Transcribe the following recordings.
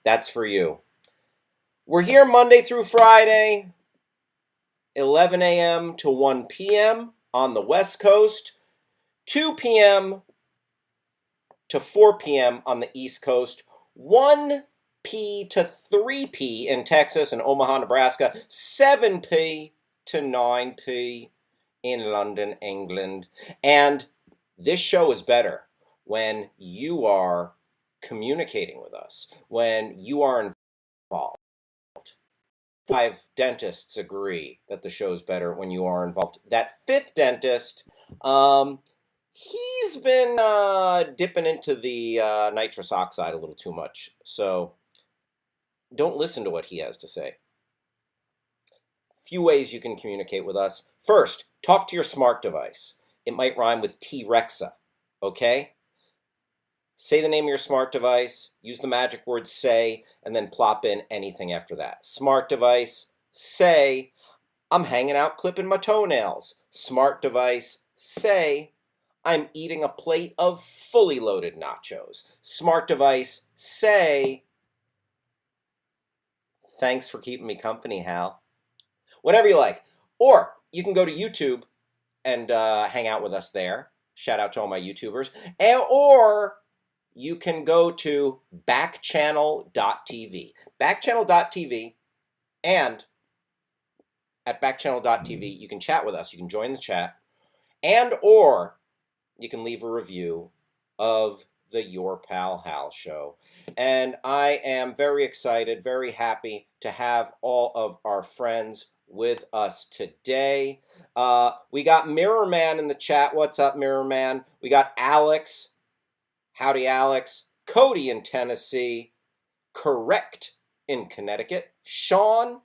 that's for you. We're here Monday through Friday, 11 a.m. to 1 p.m. on the West Coast, 2 p.m. to 4 p.m. on the East Coast, 1 p to 3 p in Texas and Omaha, Nebraska, 7 p to 9 p in London, England. And this show is better when you are communicating with us, when you are involved. 5 dentists agree that the show's better when you are involved. That 5th dentist, he's been dipping into the nitrous oxide a little too much. So don't listen to what he has to say. Few ways you can communicate with us. First, talk to your smart device. It might rhyme with T-Rexa, okay? Say the name of your smart device, use the magic word say, and then plop in anything after that. Smart device, say, I'm hanging out clipping my toenails. Smart device, say, I'm eating a plate of fully loaded nachos. Smart device, say, thanks for keeping me company, Hal. Whatever you like. Or you can go to YouTube and hang out with us there. Shout out to all my YouTubers. Or you can go to backchannel.tv. Backchannel.tv, and at backchannel.tv, you can chat with us. You can join the chat. And or you can leave a review of the Your Pal Hal show. And I am very excited, very happy to have all of our friends with us today. We got Mirror Man in the chat. What's up, Mirror Man? We got Alex. Howdy, Alex. Cody in Tennessee. Correct in Connecticut. Sean,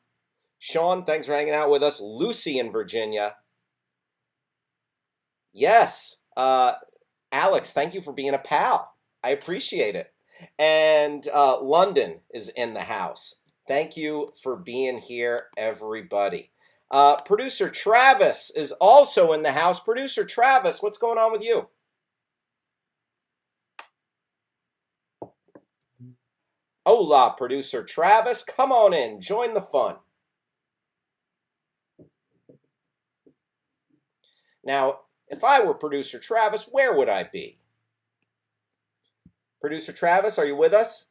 thanks for hanging out with us. Lucy in Virginia. Yes. Alex, thank you for being a pal. I appreciate it. And London is in the house. Thank you for being here, everybody. Producer Travis is also in the house. Producer Travis, what's going on with you? Hola, Producer Travis. Come on in. Join the fun. Now, if I were Producer Travis, where would I be? Producer Travis, are you with us?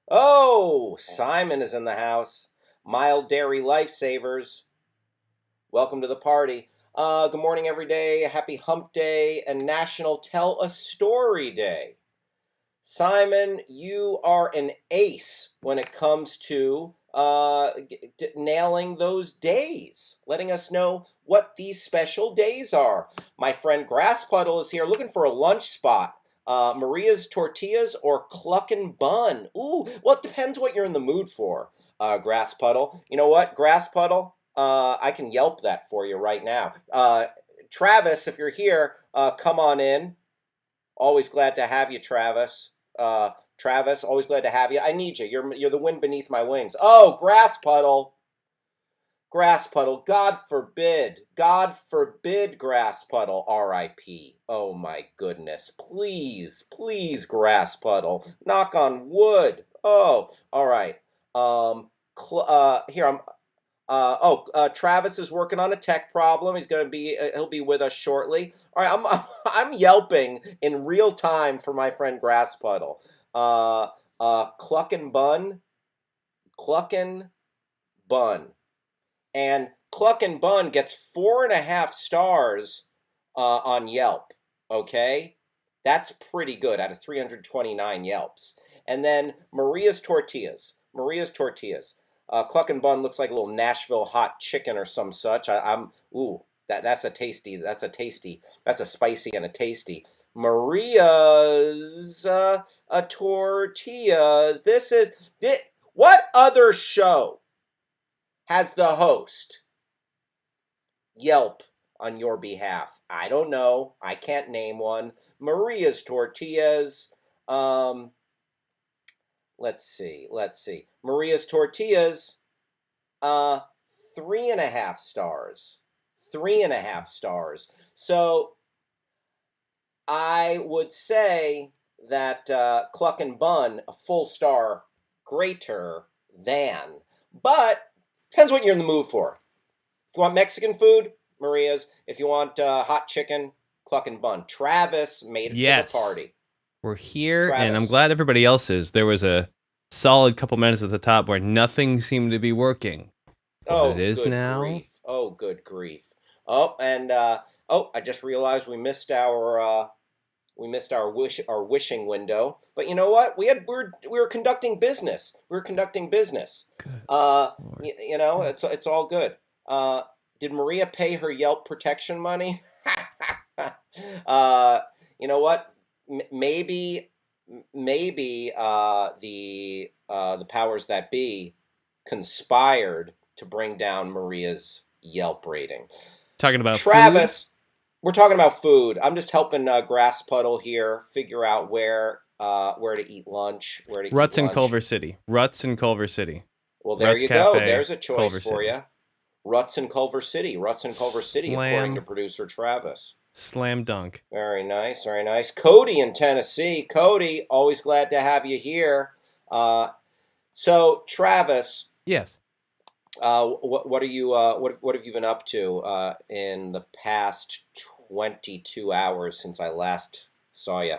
Oh, Simon is in the house. Mild Dairy Lifesavers. Welcome to the party. Good morning, every day. Happy Hump Day and National Tell a Story Day. Simon, you are an ace when it comes to nailing those days, letting us know what these special days are. My friend Grass Puddle is here looking for a lunch spot. Maria's Tortillas or Cluckin' Bun. Ooh, well, it depends what you're in the mood for, Grass Puddle. You know what, Grass Puddle? I can Yelp that for you right now. Travis, if you're here, come on in. Always glad to have you, Travis. Travis, always glad to have you. I need you. You're the wind beneath my wings. Oh, Grass Puddle. Grass Puddle. God forbid. God forbid, Grass Puddle. R.I.P. Oh, my goodness. Please, please, Grass Puddle. Knock on wood. Oh, all right. Here, Travis is working on a tech problem. He'll be with us shortly. All right, I'm yelping in real time for my friend Grass Puddle. Cluckin' Bun, and Cluckin' Bun gets 4.5 stars on Yelp. Okay, that's pretty good out of 329 Yelps. And then Maria's Tortillas. Cluckin' Bun looks like a little Nashville hot chicken or some such. That's a spicy and a tasty. Maria's Tortillas. What other show has the host Yelp on your behalf? I don't know. I can't name one. Maria's Tortillas. Let's see. Maria's Tortillas, 3.5 stars. 3.5 stars. So I would say that Cluck and Bun a full star greater than, but depends what you're in the mood for. If you want Mexican food, Maria's. If you want hot chicken, Cluck and Bun. Travis made it to the Yes. party. We're here, and I'm Travis. glad everybody else is. There was a solid couple minutes at the top where nothing seemed to be working, but it Oh, is good now. grief. Oh, good grief. Oh, and I just realized we missed our wishing window. But you know what? We were conducting business. We were conducting business. Good Lord. It's all good. Did Maria pay her Yelp protection money? uh, you know what? Maybe the powers that be conspired to bring down Maria's Yelp rating. Talking about food, Travis, we're talking about food. I'm just helping Grass Puddle here figure out where to eat lunch, where to eat Ruts in lunch. Culver City. Ruts in Culver City. Well, there Ruts you go. Cafe, There's a choice Culver for City. you. Ruts in Culver City. Ruts in Culver City, according to Slam, producer Travis. slam dunk. Very nice, very nice. Cody in Tennessee. Cody, always glad to have you here. So Travis, Yes. what have you been up to in the past 22 hours since I last saw you?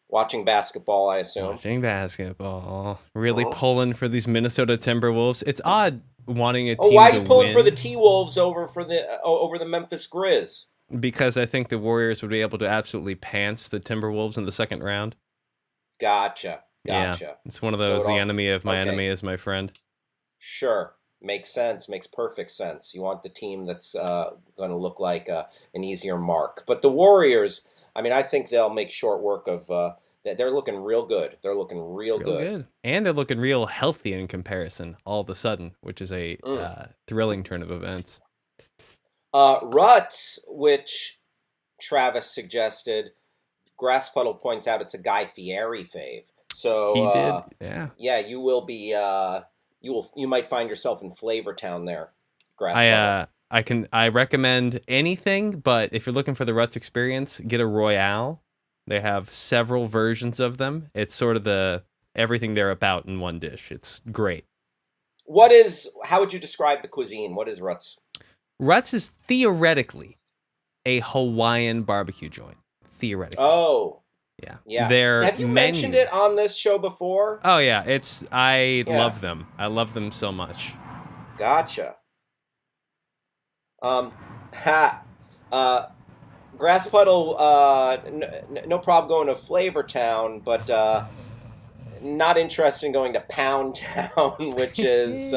Watching basketball, I assume. Watching basketball. Really Oh, pulling for these Minnesota Timberwolves. It's odd wanting a why team are to you pulling for the win T Wolves over the Memphis Grizz? because I think the Warriors would be able to absolutely pants the Timberwolves in the second round. Gotcha, Yeah. gotcha. It's one of So it those, the all enemy of my okay. enemy is my friend. Sure, makes sense. Makes perfect sense. You want the team that's going to look like an easier mark. But the Warriors, I mean, I think they'll make short work of. They're looking real good. They're looking real Real good. good. And they're looking real healthy in comparison all of a sudden, which is a Mm. thrilling turn of events. Ruts, which Travis suggested, Grass Puddle points out it's a Guy Fieri fave. So He did, yeah. yeah, you will be. You might find yourself in Flavortown there, Grass I Puddle. I recommend anything, but if you're looking for the Ruts experience, get a Royale. They have several versions of them. It's sort of the everything they're about in one dish. It's great. How would you describe the cuisine? What is Ruts? Ruts is theoretically a Hawaiian barbecue joint. Theoretically. Oh, Yeah. yeah. Their Have you mentioned menu. it on this show before? Oh yeah, I Yeah, love them. I love them so much. gotcha. Um, ha, uh, Grass Puddle, no problem going to Flavortown, but not interested in going to Pound Town, which is,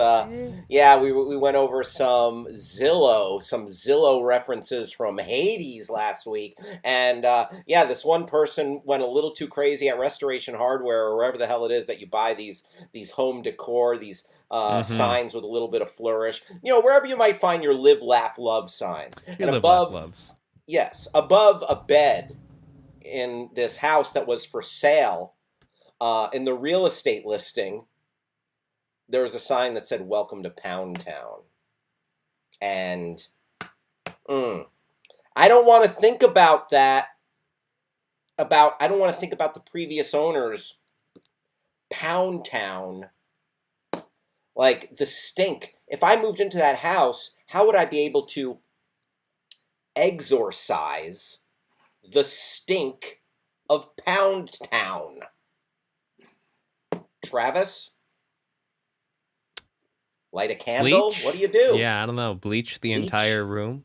yeah, we went over some Zillow references from Hades last week, and yeah, this one person went a little too crazy at Restoration Hardware or wherever the hell it is that you buy these home decor, these Mm-hmm. signs with a little bit of flourish, wherever you might find your live, laugh, love signs, Your and live laugh above, loves. yes, above a bed in this house that was for sale in the real estate listing, there was a sign that said "Welcome to Pound Town," and I don't want to think about that. I don't want to think about the previous owners. Pound Town, like the stink. If I moved into that house, how would I be able to exorcise the stink of Pound Town? Travis? Light a candle? What do Bleach? you do? Yeah, I don't know. Bleach the entire Bleach? room.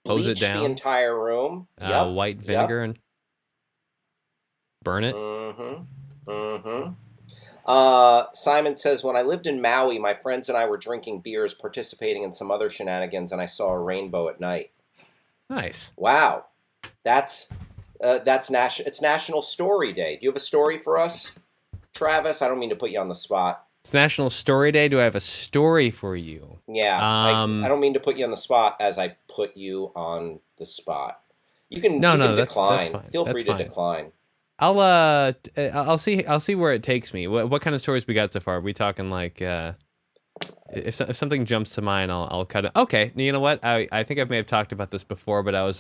Hose it Bleach the down. entire room? Yep. White Yep. vinegar and burn it. Mm-hmm. Mm-hmm. Simon says, when I lived in Maui, my friends and I were drinking beers, participating in some other shenanigans, and I saw a rainbow at night. Nice. Wow. That's it's National Story Day. Do you have a story for us, Travis? I don't mean to put you on the spot. It's National Story Day. Do I have a story for you? Yeah, I don't mean to put you on the spot as I put you on the spot. No, You can no, that's decline. fine. Feel That's free to fine. decline. I'll see where it takes me. What kind of stories we got so far? Are we talking like If something jumps to mind, I'll cut it. Okay, you know what? I think I may have talked about this before, but I was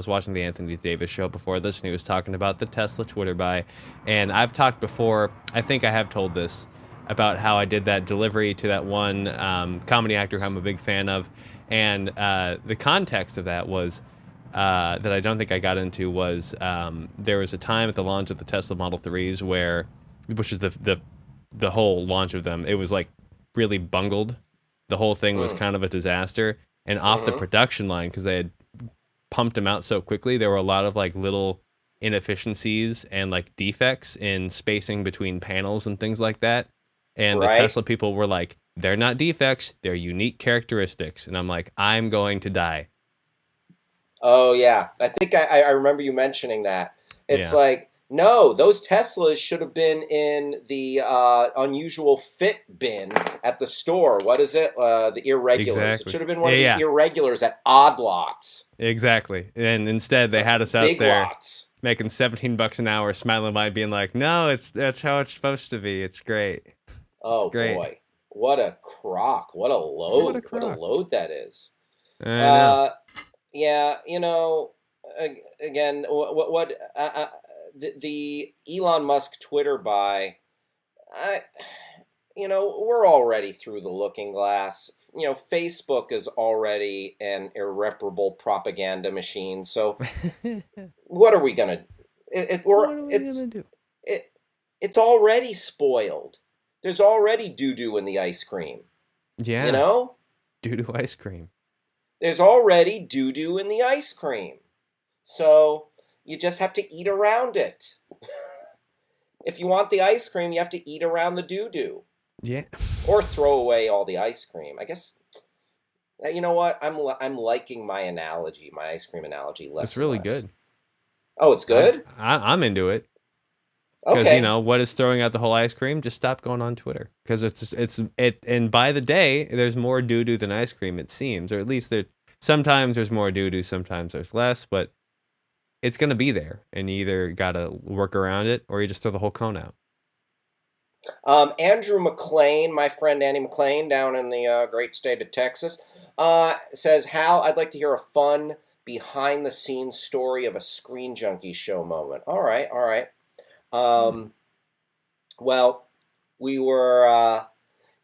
watching the Anthony Davis show before this, and he was talking about the Tesla Twitter buy, and I've talked before. I think I have told this about how I did that delivery to that one comedy actor who I'm a big fan of, and the context of that was that I don't think I got into was there was a time at the launch of the Tesla Model 3s where, which is the whole launch of them, it was like really bungled. The whole thing was Mm. kind of a disaster. And off the Mm-hmm. production line, because they had pumped them out so quickly, there were a lot of like little inefficiencies and like defects in spacing between panels and things like that. And the Right? Tesla people were like, they're not defects, they're unique characteristics. And I'm like, I'm going to die. Oh yeah, I think I remember you mentioning that. It's Yeah, like no, those Teslas should have been in the unusual fit bin at the store. What is it? The irregulars. It exactly. should have been one Yeah, of the yeah, irregulars at odd lots, exactly. And instead, they had us out big there lots. making $17 an hour, smiling by, being like, "No, that's how it's supposed to be. It's great. It's Oh great." boy, what a crock! What a What a load! What a crock. load that is. I know. Uh, yeah, again, the Elon Musk Twitter buy. I we're already through the looking glass. Facebook is already an irreparable propaganda machine. So what are we gonna? What are we gonna do? It, it's already spoiled. There's already doo doo in the ice cream. You Yeah, know, doo doo ice cream. there's already doo doo in the ice cream. So you just have to eat around it. If you want the ice cream, you have to eat around the doo doo Yeah, or throw away all the ice cream. I guess. You know what? I'm liking my analogy, my ice cream analogy, it's less and really less. good. Oh, it's good. I'm into it because Okay. what is throwing out the whole ice cream? Just stop going on Twitter because it and by the day there's more doo doo than ice cream, it seems, or at least there. Sometimes there's more doo doo, sometimes there's less, but it's gonna be there, and you either gotta work around it or you just throw the whole cone out. Andrew McLean, my friend Andy McLean down in the great state of Texas, says, Hal, I'd like to hear a fun behind the scenes story of a Screen Junkie show moment. All right, all right. Hmm. Um, well, we were, I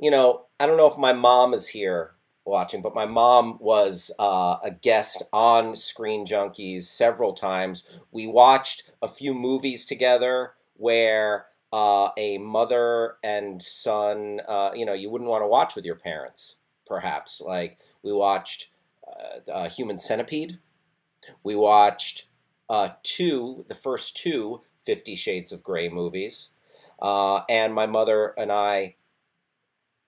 don't know if my mom is here watching, but my mom was a guest on Screen Junkies several times. We watched a few movies together where a mother and son, you wouldn't want to watch with your parents, perhaps. Like we watched Human Centipede. We watched the first two 50 Shades of Grey movies. And my mother and I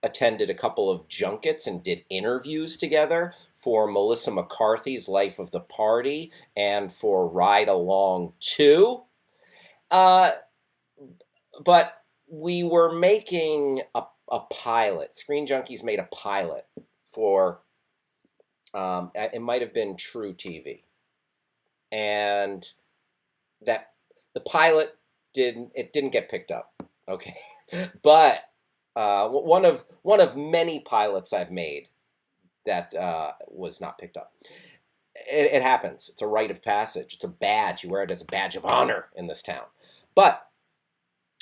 attended a couple of junkets and did interviews together for Melissa McCarthy's Life of the Party and for Ride Along 2. Uh, but we were making a pilot. Screen Junkies made a pilot for, it might have been True TV. And that the pilot didn't get picked up. Okay. But one of many pilots I've made that was not picked up. It happens. It's a rite of passage. It's a badge. You wear it as a badge of honor in this town. But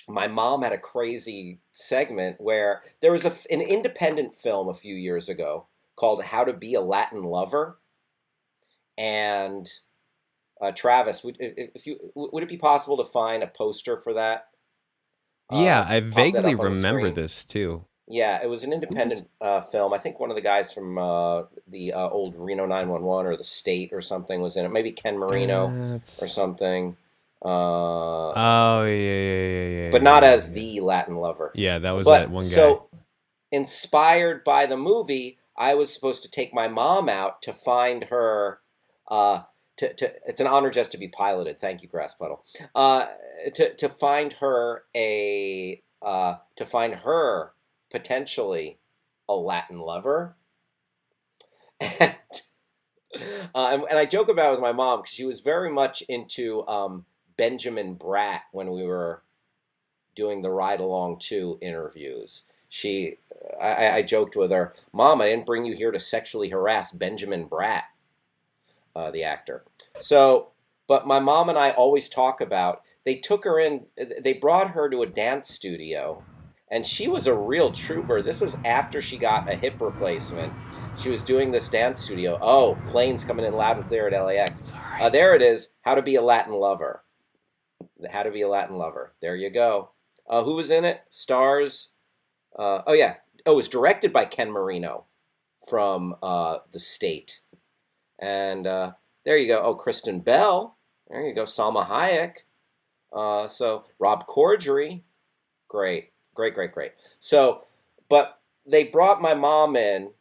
my mom had a crazy segment where there was an independent film a few years ago called How to Be a Latin Lover. And Travis, would it be possible to find a poster for that? Yeah, I Pop that vaguely up on the remember screen. this too. Yeah, it was an Who was? independent film. I think one of the guys from the old Reno 911 or the State or something was in it. Maybe Ken Marino or That's. something. Uh, Oh, yeah, yeah, yeah, yeah, but yeah, not yeah, as yeah. the Latin lover. Yeah, that was that But one guy. so inspired by the movie, I was supposed to take my mom out to find her. Uh, it's an honor just to be piloted. Thank you, Grass Puddle. To find her to find her potentially a Latin lover, and and I joke about it with my mom because she was very much into Benjamin Bratt when we were doing the Ride Along 2 interviews. I joked with her, Mom, I didn't bring you here to sexually harass Benjamin Bratt, the actor. So, but my mom and I always talk about, they brought her to a dance studio, and she was a real trooper. This was after she got a hip replacement. She was doing this dance studio. Oh, planes coming in loud and clear at LAX. Sorry. There it is. How to be a Latin lover. How to be a Latin lover. There you go. Who was in it? Stars. Oh yeah. Oh, it was directed by Ken Marino from The State. And there you go. Oh, Kristen Bell. There you go. Salma Hayek. So Rob Corddry. Great, great, great, great. So, but they brought my mom in,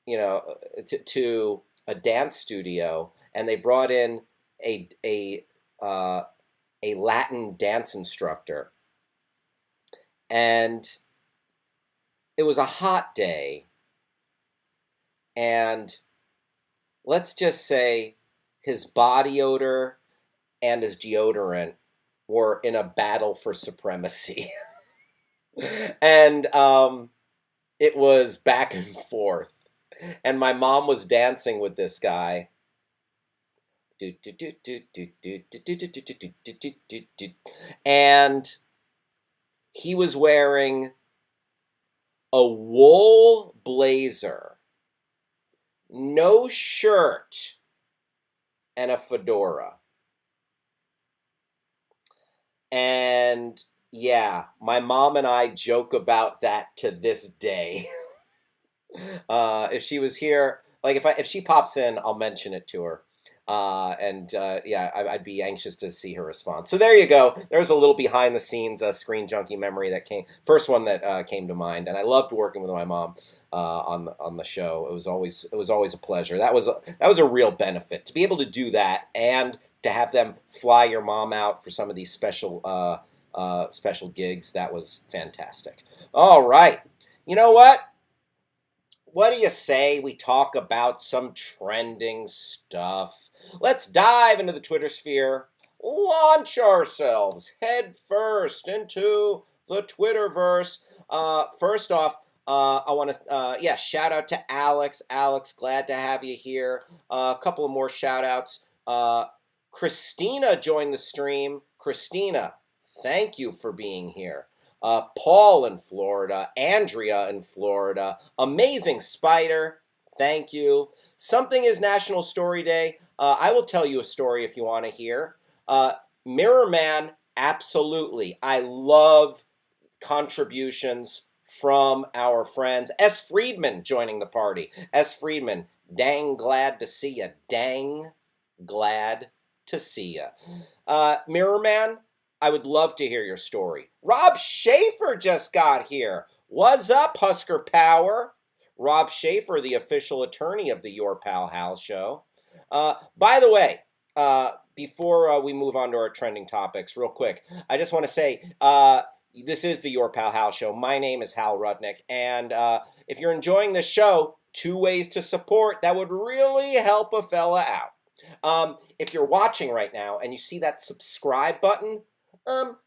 to a dance studio, and they brought in a a uh, a Latin dance instructor, and it was a hot day, and let's just say his body odor and his deodorant were in a battle for supremacy. And it was back and forth. And my mom was dancing with this guy. And he was wearing a wool blazer, no shirt, and a fedora. And yeah, my mom and I joke about that to this day. If she was here, like if she pops in, I'll mention it to her. Yeah, I'd be anxious to see her response. So there you go. There's a little behind the scenes screen junkie memory that first one that came to mind, and I loved working with my mom on the show. It was always a pleasure. That was a real benefit to be able to do that, and to have them fly your mom out for some of these special gigs. That was fantastic. All right, you know what? What do you say we talk about some trending stuff? Let's dive into the Twitter sphere, launch ourselves head first into the Twitterverse. First off, I want to, shout out to Alex. Alex, glad to have you here. A couple of more shout outs. Christina joined the stream. Christina, thank you for being here. Paul in Florida, Andrea in Florida, Amazing Spider, thank you. Something is National Story Day. I will tell you a story if you want to hear. Mirror Man, absolutely. I love contributions from our friends. S. Friedman joining the party. S. Friedman, dang glad to see ya. Dang glad to see ya. Mirror Man, I would love to hear your story. Rob Schaefer just got here. What's up, Husker Power? Rob Schaefer, the official attorney of the Your Pal Hal show. By the way, before we move on to our trending topics, real quick, I just want to say this is the Your Pal Hal show. My name is Hal Rudnick, and if you're enjoying this show, 2 ways to support that would really help a fella out. If you're watching right now and you see that subscribe button,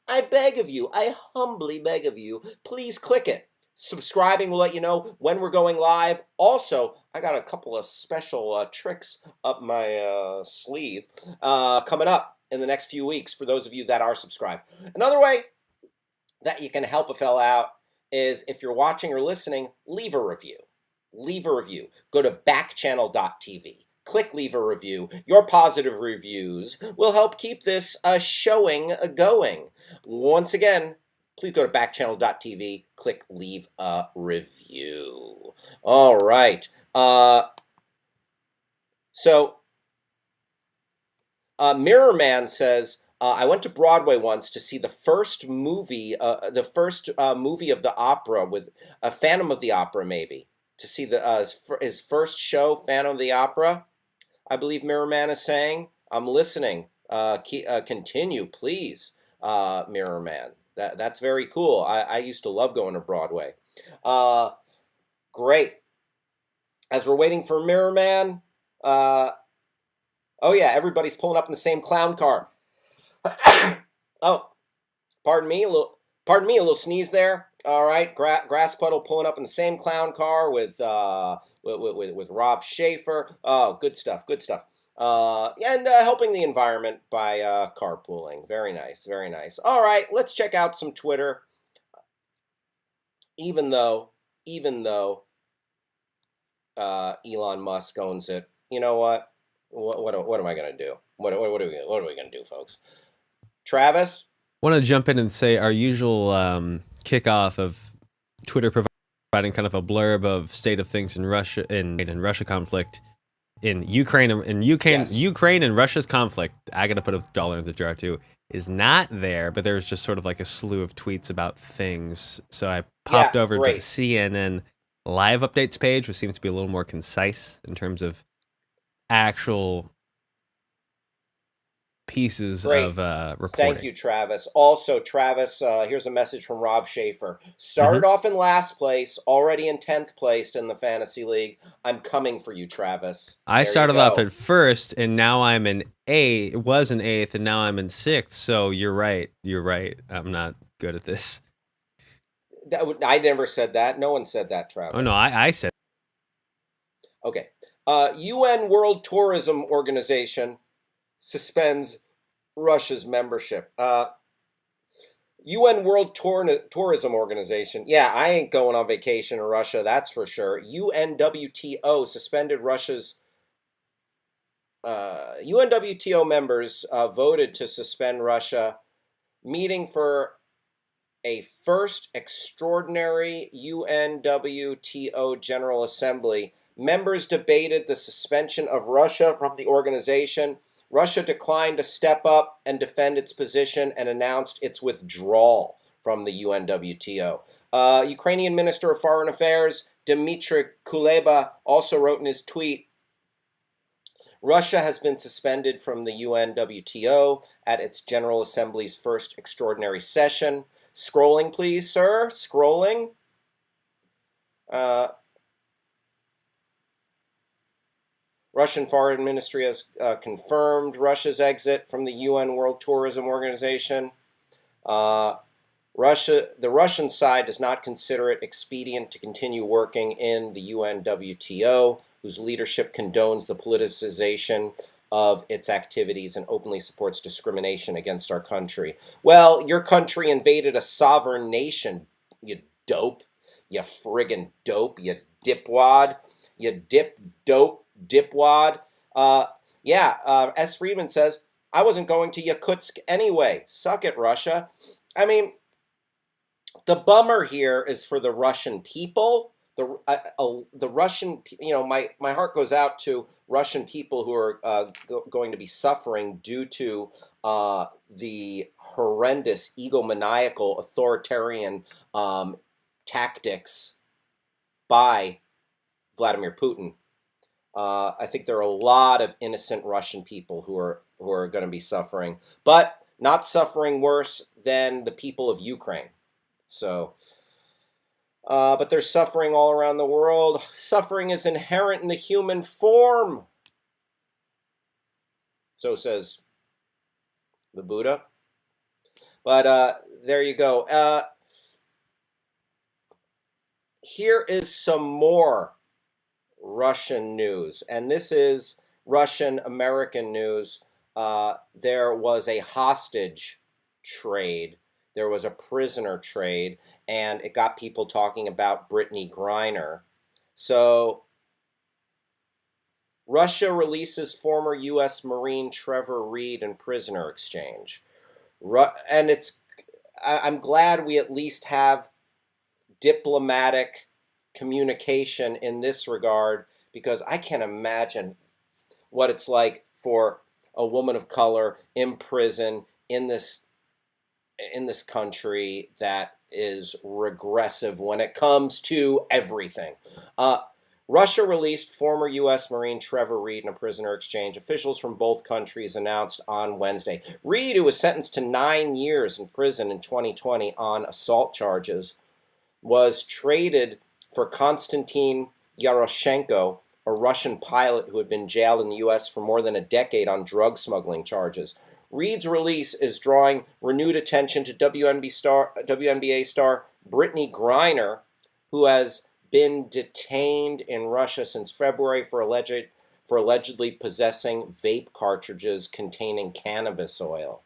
I beg of you, I humbly beg of you, please click it. Subscribing will let you know when we're going live. Also, I got a couple of special tricks up my sleeve coming up in the next few weeks for those of you that are subscribed. Another way that you can help a fella out is if you're watching or listening, leave a review. Leave a review. Go to backchannel.tv. Click leave a review. Your positive reviews will help keep this showing going. Once again, please go to backchannel.tv. Click leave a review. All right. Mirror Man says, I went to Broadway once to see the first movie of the opera with Phantom of the Opera, maybe. To see his first show, Phantom of the Opera. I believe Mirror Man is saying. I'm listening. Continue, please, Mirror Man. That's very cool. I used to love going to Broadway. Great. As we're waiting for Mirror Man, oh yeah, everybody's pulling up in the same clown car. Oh, pardon me, a little sneeze there. All right, Grass Puddle pulling up in the same clown car with Rob Schaefer. Oh, good stuff, good stuff. And helping the environment by carpooling. Very nice, very nice. All right, let's check out some Twitter. Even though Elon Musk owns it, you know what? What am I gonna do? What are we gonna do, folks? Travis? Want to jump in and say our usual kickoff of Twitter providing kind of a blurb of state of things in Russia in Russia conflict in Ukraine Yes. Ukraine and Russia's conflict. I got to put a dollar in the jar too. Is not there, but there was just sort of like a slew of tweets about things. So I popped Yeah, over to the great. CNN live updates page, which seems to be a little more concise in terms of actual pieces Great. of reporting. Thank you, Travis. Also, Travis, here's a message from Rob Schaefer. Mhm. Started off in last place, already in 10th place in the Fantasy League. I'm coming for you, Travis. I There you started off go. at first, and now I'm in eighth. It was an eighth, and now I'm in sixth. So you're right. You're right. I'm not good at this. I never said that. No one said that, Oh no, Travis. I said. Okay. UN World Tourism Organization suspends Russia's membership. UN World Tourism Organization. Yeah, I ain't going on vacation in Russia, that's for sure. UNWTO suspended Russia's. UNWTO members voted to suspend Russia, meeting for a first extraordinary UNWTO General Assembly. Members debated the suspension of Russia from the organization. Russia declined to step up and defend its position and announced its withdrawal from the UNWTO. Ukrainian Minister of Foreign Affairs Dmitry Kuleba also wrote in his tweet, Russia has been suspended from the UNWTO at its General Assembly's first extraordinary session. Scrolling, please, sir. Scrolling. Russian Foreign Ministry has confirmed Russia's exit from the UN World Tourism Organization. The Russian side does not consider it expedient to continue working in the UNWTO, whose leadership condones the politicization of its activities and openly supports discrimination against our country. Well, your country invaded a sovereign nation, you dope. You friggin' dope, you dipwad. You dope, dipwad. S. Friedman says, I wasn't going to Yakutsk anyway. Suck it, Russia. I mean, the bummer here is for the Russian people. The Russian, my heart goes out to Russian people who are going to be suffering due to the horrendous egomaniacal authoritarian tactics by Vladimir Putin. I think there are a lot of innocent Russian people who are going to be suffering, but not suffering worse than the people of Ukraine. So, but there's suffering all around the world. Suffering is inherent in the human form. So says the Buddha. But there you go. Here is some more Russian news, and this is Russian American news. There was a hostage trade. There was a prisoner trade, and it got people talking about Brittany Griner. So, Russia releases former U.S. Marine Trevor Reed in prisoner exchange. And I'm glad we at least have diplomatic communication in this regard, because I can't imagine what it's like for a woman of color in prison in this country that is regressive when it comes to everything. Russia released former U.S. Marine Trevor Reed in a prisoner exchange. Officials from both countries announced on Wednesday. Reed, who was sentenced to 9 years in prison in 2020 on assault charges, was traded for Konstantin Yaroshenko, a Russian pilot who had been jailed in the U.S. for more than a decade on drug smuggling charges. Reed's release is drawing renewed attention to WNBA star Brittany Griner, who has been detained in Russia since February for allegedly possessing vape cartridges containing cannabis oil.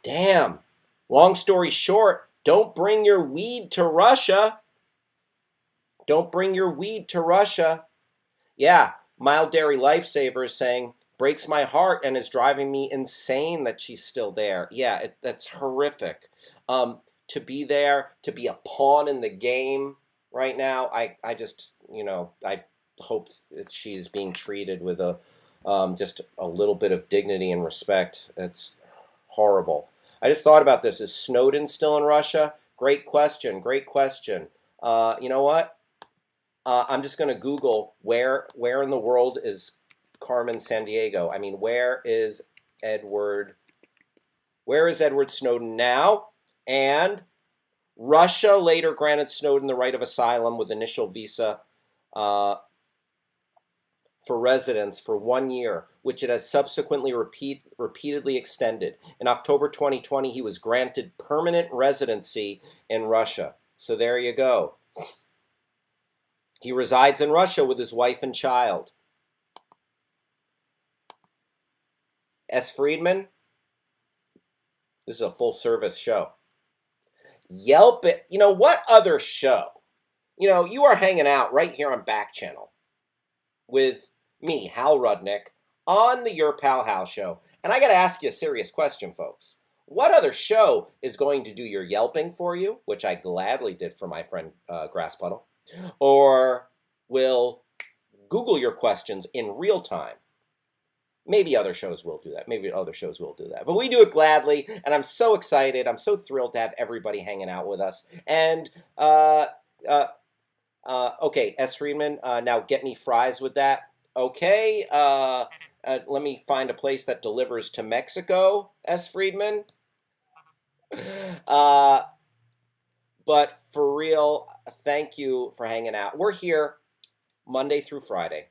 Damn. Long story short, don't bring your weed to Russia. Don't bring your weed to Russia. Yeah, Mild Dairy Lifesaver is saying, breaks my heart and is driving me insane that she's still there. Yeah, that's horrific. To be there, to be a pawn in the game right now, I just, I hope that she's being treated with just a little bit of dignity and respect. It's horrible. I just thought about this. Is Snowden still in Russia? Great question. Great question. You know what? I'm just going to Google where in the world is Carmen Sandiego. I mean, where is Edward Snowden now? And Russia later granted Snowden the right of asylum with initial visa for residence for 1 year, which it has subsequently repeatedly extended. In October 2020, he was granted permanent residency in Russia. So there you go. He resides in Russia with his wife and child. S. Friedman, this is a full-service show. Yelp it. You know, what other show? You are hanging out right here on Backchannel with me, Hal Rudnick, on the Your Pal Hal show. And I got to ask you a serious question, folks. What other show is going to do your Yelping for you, which I gladly did for my friend Grass Puddle, or will Google your questions in real time? Maybe other shows will do that. But we do it gladly, and I'm so excited. I'm so thrilled to have everybody hanging out with us. And, okay, S. Friedman, now get me fries with that. Okay, let me find a place that delivers to Mexico, S. Friedman. But for real, thank you for hanging out. We're here Monday through Friday,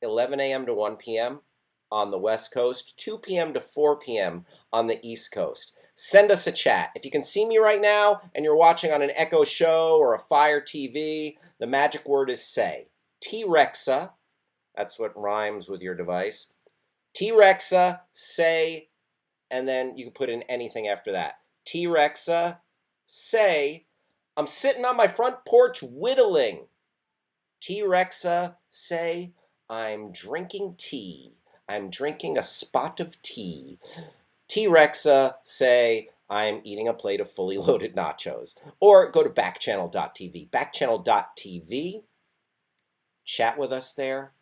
11 a.m. to 1 p.m. on the West Coast, 2 p.m. to 4 p.m. on the East Coast. Send us a chat. If you can see me right now and you're watching on an Echo Show or a Fire TV, the magic word is say. T-Rexa, that's what rhymes with your device. T-Rexa, say, and then you can put in anything after that. T-Rexa, say, I'm sitting on my front porch whittling. T-Rexa, say, I'm drinking tea. I'm drinking a spot of tea. T-Rexa, say, I'm eating a plate of fully loaded nachos. Or go to backchannel.tv. Backchannel.tv. Chat with us there.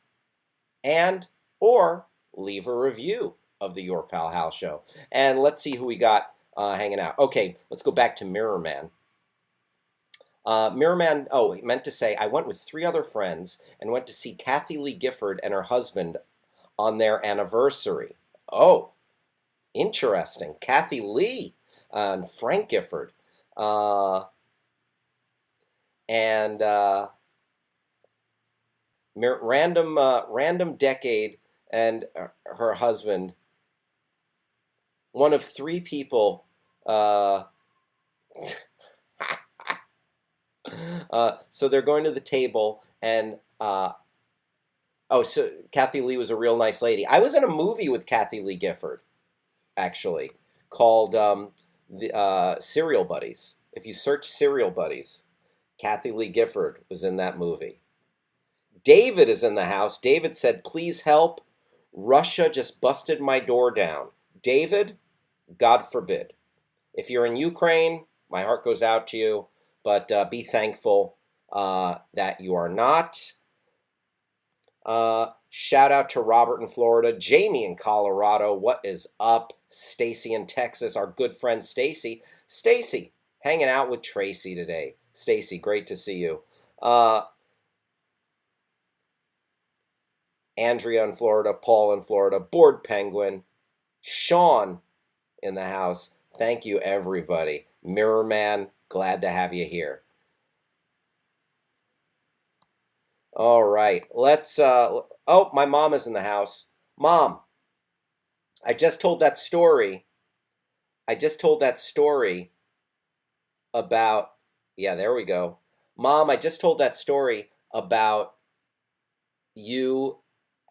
Or leave a review of the Your Pal Hal show. And let's see who we got hanging out. Okay, let's go back to Mirror Man. Mirror Man, he meant to say, I went with 3 other friends and went to see Kathy Lee Gifford and her husband on their anniversary. Oh, interesting. Kathy Lee and Frank Gifford. Random Decade and her husband. One of 3 people. So they're going to the table, and so Kathy Lee was a real nice lady. I was in a movie with Kathy Lee Gifford, actually, called the Serial Buddies. If you search Serial Buddies, Kathy Lee Gifford was in that movie. David is in the house. David said, please help. Russia just busted my door down. David, God forbid. If you're in Ukraine, my heart goes out to you, but be thankful that you are not. Shout out to Robert in Florida, Jamie in Colorado. What is up? Stacy in Texas, our good friend Stacy. Stacy, hanging out with Tracy today. Stacy, great to see you. Andrea in Florida, Paul in Florida, Board Penguin, Sean in the house. Thank you, everybody. Mirror Man, glad to have you here. All right, let's, my mom is in the house. Mom, I just told that story. I just told that story about, yeah, there we go. Mom, I just told that story about you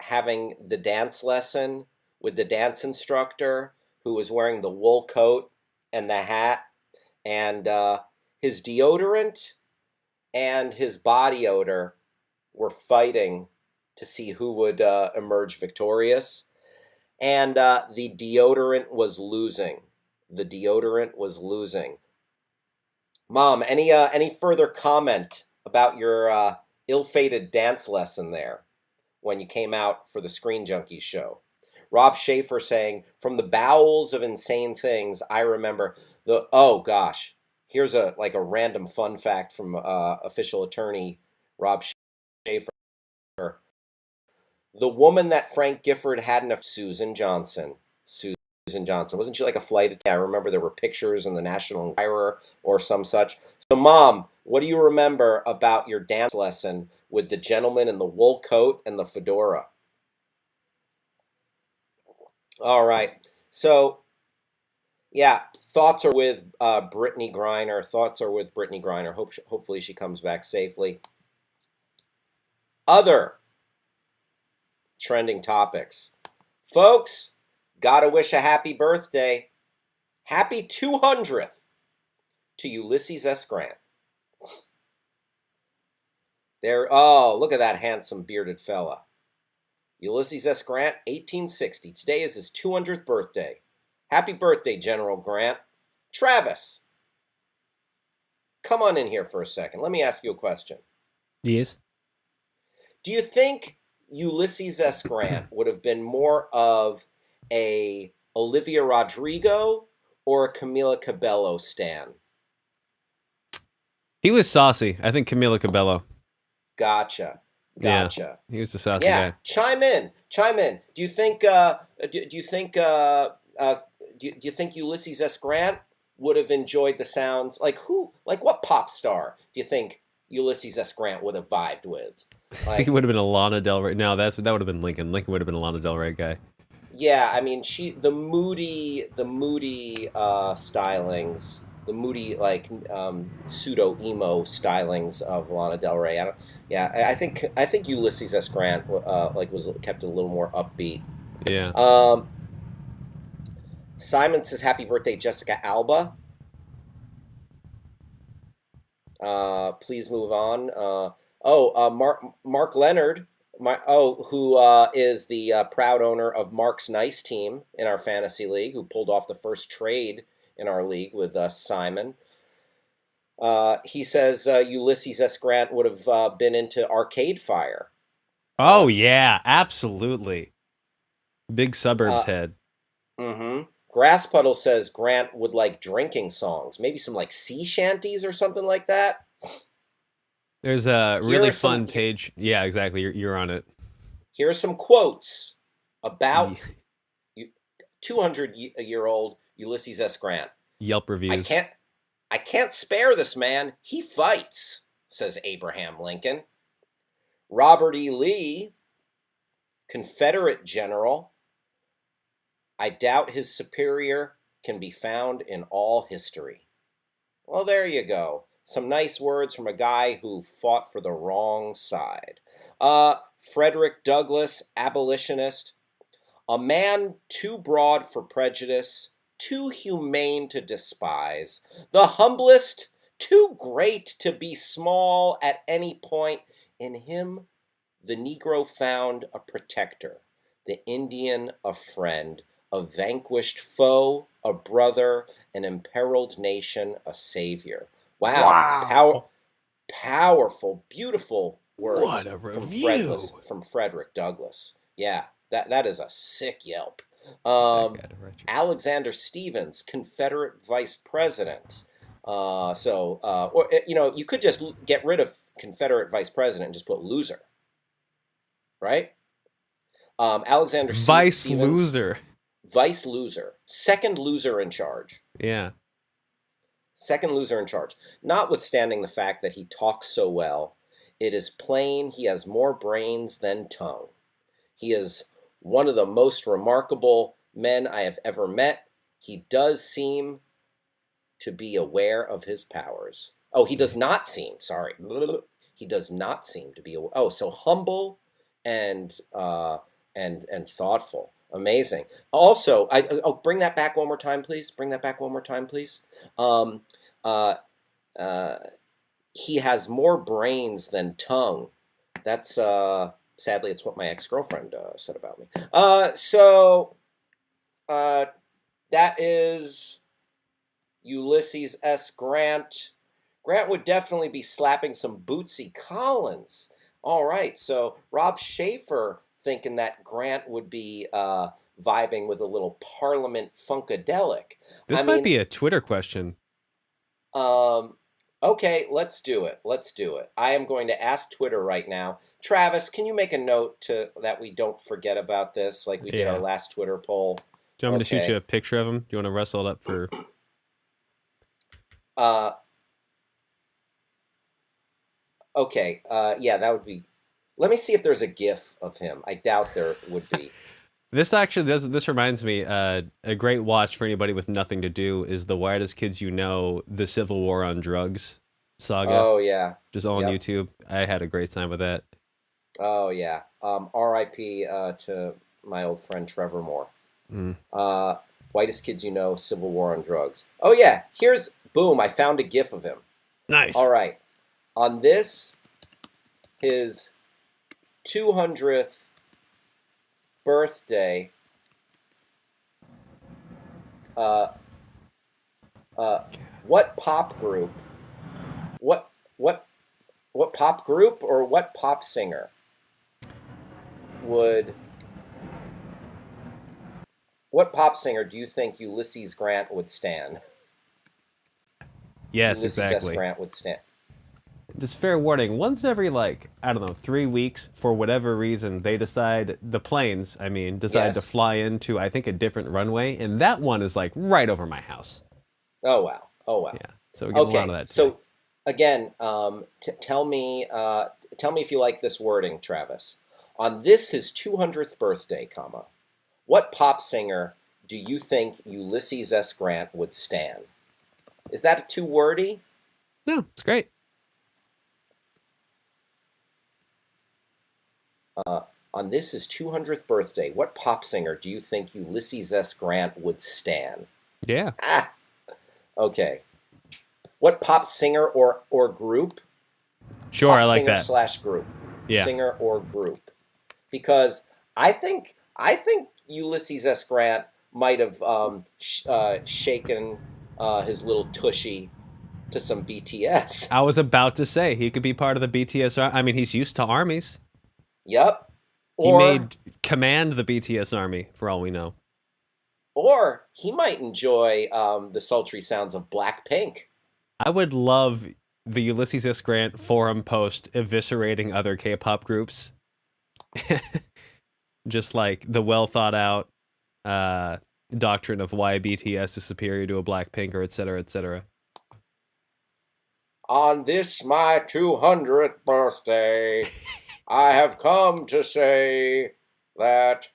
having the dance lesson with the dance instructor who was wearing the wool coat and the hat, and his deodorant and his body odor were fighting to see who would emerge victorious. And the deodorant was losing. The deodorant was losing. Mom, any further comment about your ill-fated dance lesson there when you came out for the Screen Junkies show? Rob Schaefer saying, "From the bowels of insane things, I remember the." Oh gosh, here's a random fun fact from official attorney Rob Schaefer. The woman that Frank Gifford had in a Susan Johnson. Susan Johnson. Wasn't she like a flight attendant? I remember there were pictures in the National Enquirer or some such. So, Mom, what do you remember about your dance lesson with the gentleman in the wool coat and the fedora? All right. So, yeah, thoughts are with Brittany Griner. Thoughts are with Brittany Griner. Hopefully she comes back safely. Other trending topics. Folks, gotta wish a happy birthday. Happy 200th to Ulysses S. Grant. There, oh, look at that handsome bearded fella. Ulysses S. Grant, 1860. Today is his 200th birthday. Happy birthday, General Grant. Travis, come on in here for a second. Let me ask you a question. Yes. Do you think Ulysses S. Grant would have been more of a Olivia Rodrigo or a Camila Cabello stan? He was saucy. I think Camila Cabello. Gotcha. Yeah, Gotcha. he was the saucy Yeah, guy. chime in. Chime in. Do you think do you think Ulysses S. Grant would have enjoyed the sounds like what pop star do you think Ulysses S. Grant would have vibed with? I think it Like would have been a Lana Del Rey. No, that would have been Lincoln. Lincoln would have been a Lana Del Rey guy. yeah, I mean the moody stylings, the moody pseudo emo stylings of Lana Del Rey. Yeah, I think Ulysses S. Grant was kept a little more upbeat. Yeah. Um, Simon says happy birthday, Jessica Alba. Please move on. Mark Leonard, who is the proud owner of Mark's Nice team in our fantasy league, who pulled off the first trade in our league with Simon. He says Ulysses S. Grant would have been into Arcade Fire. Oh yeah, absolutely. Big suburbs Uh, head. mm-hmm. Grass Puddle says Grant would like drinking songs, maybe some like sea shanties or something like that. There's a Here really are some fun page. Yeah, exactly. You're on it. here are some quotes about Ye- 200-year-old Ulysses S. Grant. Yelp I reviews. can't I can't spare this man. He fights, says Abraham Lincoln. Robert E. Lee, Confederate general. I doubt his superior can be found in all history. Well, there you go. Some nice words from a guy who fought for the wrong side. Frederick Douglass, abolitionist. A man too broad for prejudice, too humane to despise, the humblest, too great to be small at any point. In him, the Negro found a protector, the Indian a friend, a vanquished foe, a brother, an imperiled nation, a savior. Wow, Wow. powerful, beautiful What words a from review. Frederick Douglass. Yeah, that is a sick yelp. That guy to Richard. Alexander Stevens, Confederate Vice President. You could just get rid of Confederate Vice President and just put loser, right? Alexander Vice Stevens, loser. Vice loser, second loser in charge. Yeah. Second loser in charge. Notwithstanding the fact that he talks so well, it is plain he has more brains than tongue. He is one of the most remarkable men I have ever met. He does seem to be aware of his powers. Oh, he does not seem, sorry. He does not seem to be, so humble and and thoughtful. Amazing. Also, bring that back one more time, please. Bring that back one more time, please. Um, uh, uh, he has more brains than tongue. That's sadly, it's what my ex-girlfriend said about me. Uh, that is Ulysses S. Grant. Grant would definitely be slapping some Bootsy Collins. All right, so Rob Schaefer thinking that Grant would be vibing with a little Parliament Funkadelic. I This might mean, be a Twitter question. um, okay, let's do it. Let's do it. I am going to ask Twitter right now. Travis, can you make a note to that we don't forget about this, like we did our Yeah. last Twitter poll? Do you want me to shoot you Okay. a picture of him? Do you want to wrestle it up for? Uh, okay. Yeah, that would be. Let me see if there's a GIF of him. I doubt there would be. This actually this reminds me. A great watch for anybody with nothing to do is the Whitest Kids You Know, the Civil War on Drugs saga, Oh yeah. just all on Yep. YouTube. I had a great time with that. Oh yeah. R.I.P. To my old friend Trevor Moore. Mm. Whitest Kids You Know, Civil War on Drugs. Oh yeah. Here's boom. I found a GIF of him. All Nice. right. On this, his 200th birthday. Uh, what pop group? What what what pop group or what pop singer would? What pop singer do you think Ulysses Grant would stand? Yes, Ulysses S. exactly. Grant would stand. Just fair warning, once every, like, I don't know, 3 weeks, for whatever reason, they decide, the planes, I mean, decide to Yes. fly into, I think, a different runway, and that one is, like, right over my house. Oh wow. Oh wow. Yeah, so we get a lot of Okay. that today. So again, tell me if you like this wording, Travis. On this his 200th birthday, comma. What pop singer do you think Ulysses S. Grant would stand? Is that too wordy? No, it's great. On this his 200th birthday, what pop singer do you think Ulysses S. Grant would stand? Yeah, Ah, okay. What pop singer or group? sure, Pop I like singer that. slash group. Yeah, Singer or group. Because I think Ulysses S. Grant might have shaken his little tushy to some BTS. I was about to say he could be part of the BTS. I mean, he's used to armies. Yep. He Or made command the BTS army, for all we know. or he might enjoy the sultry sounds of Blackpink. I would love the Ulysses S. Grant forum post eviscerating other K-pop groups, just like the well thought out uh, doctrine of why BTS is superior to a Blackpink, or et cetera, et cetera. On this my 200th birthday, I have come to say that.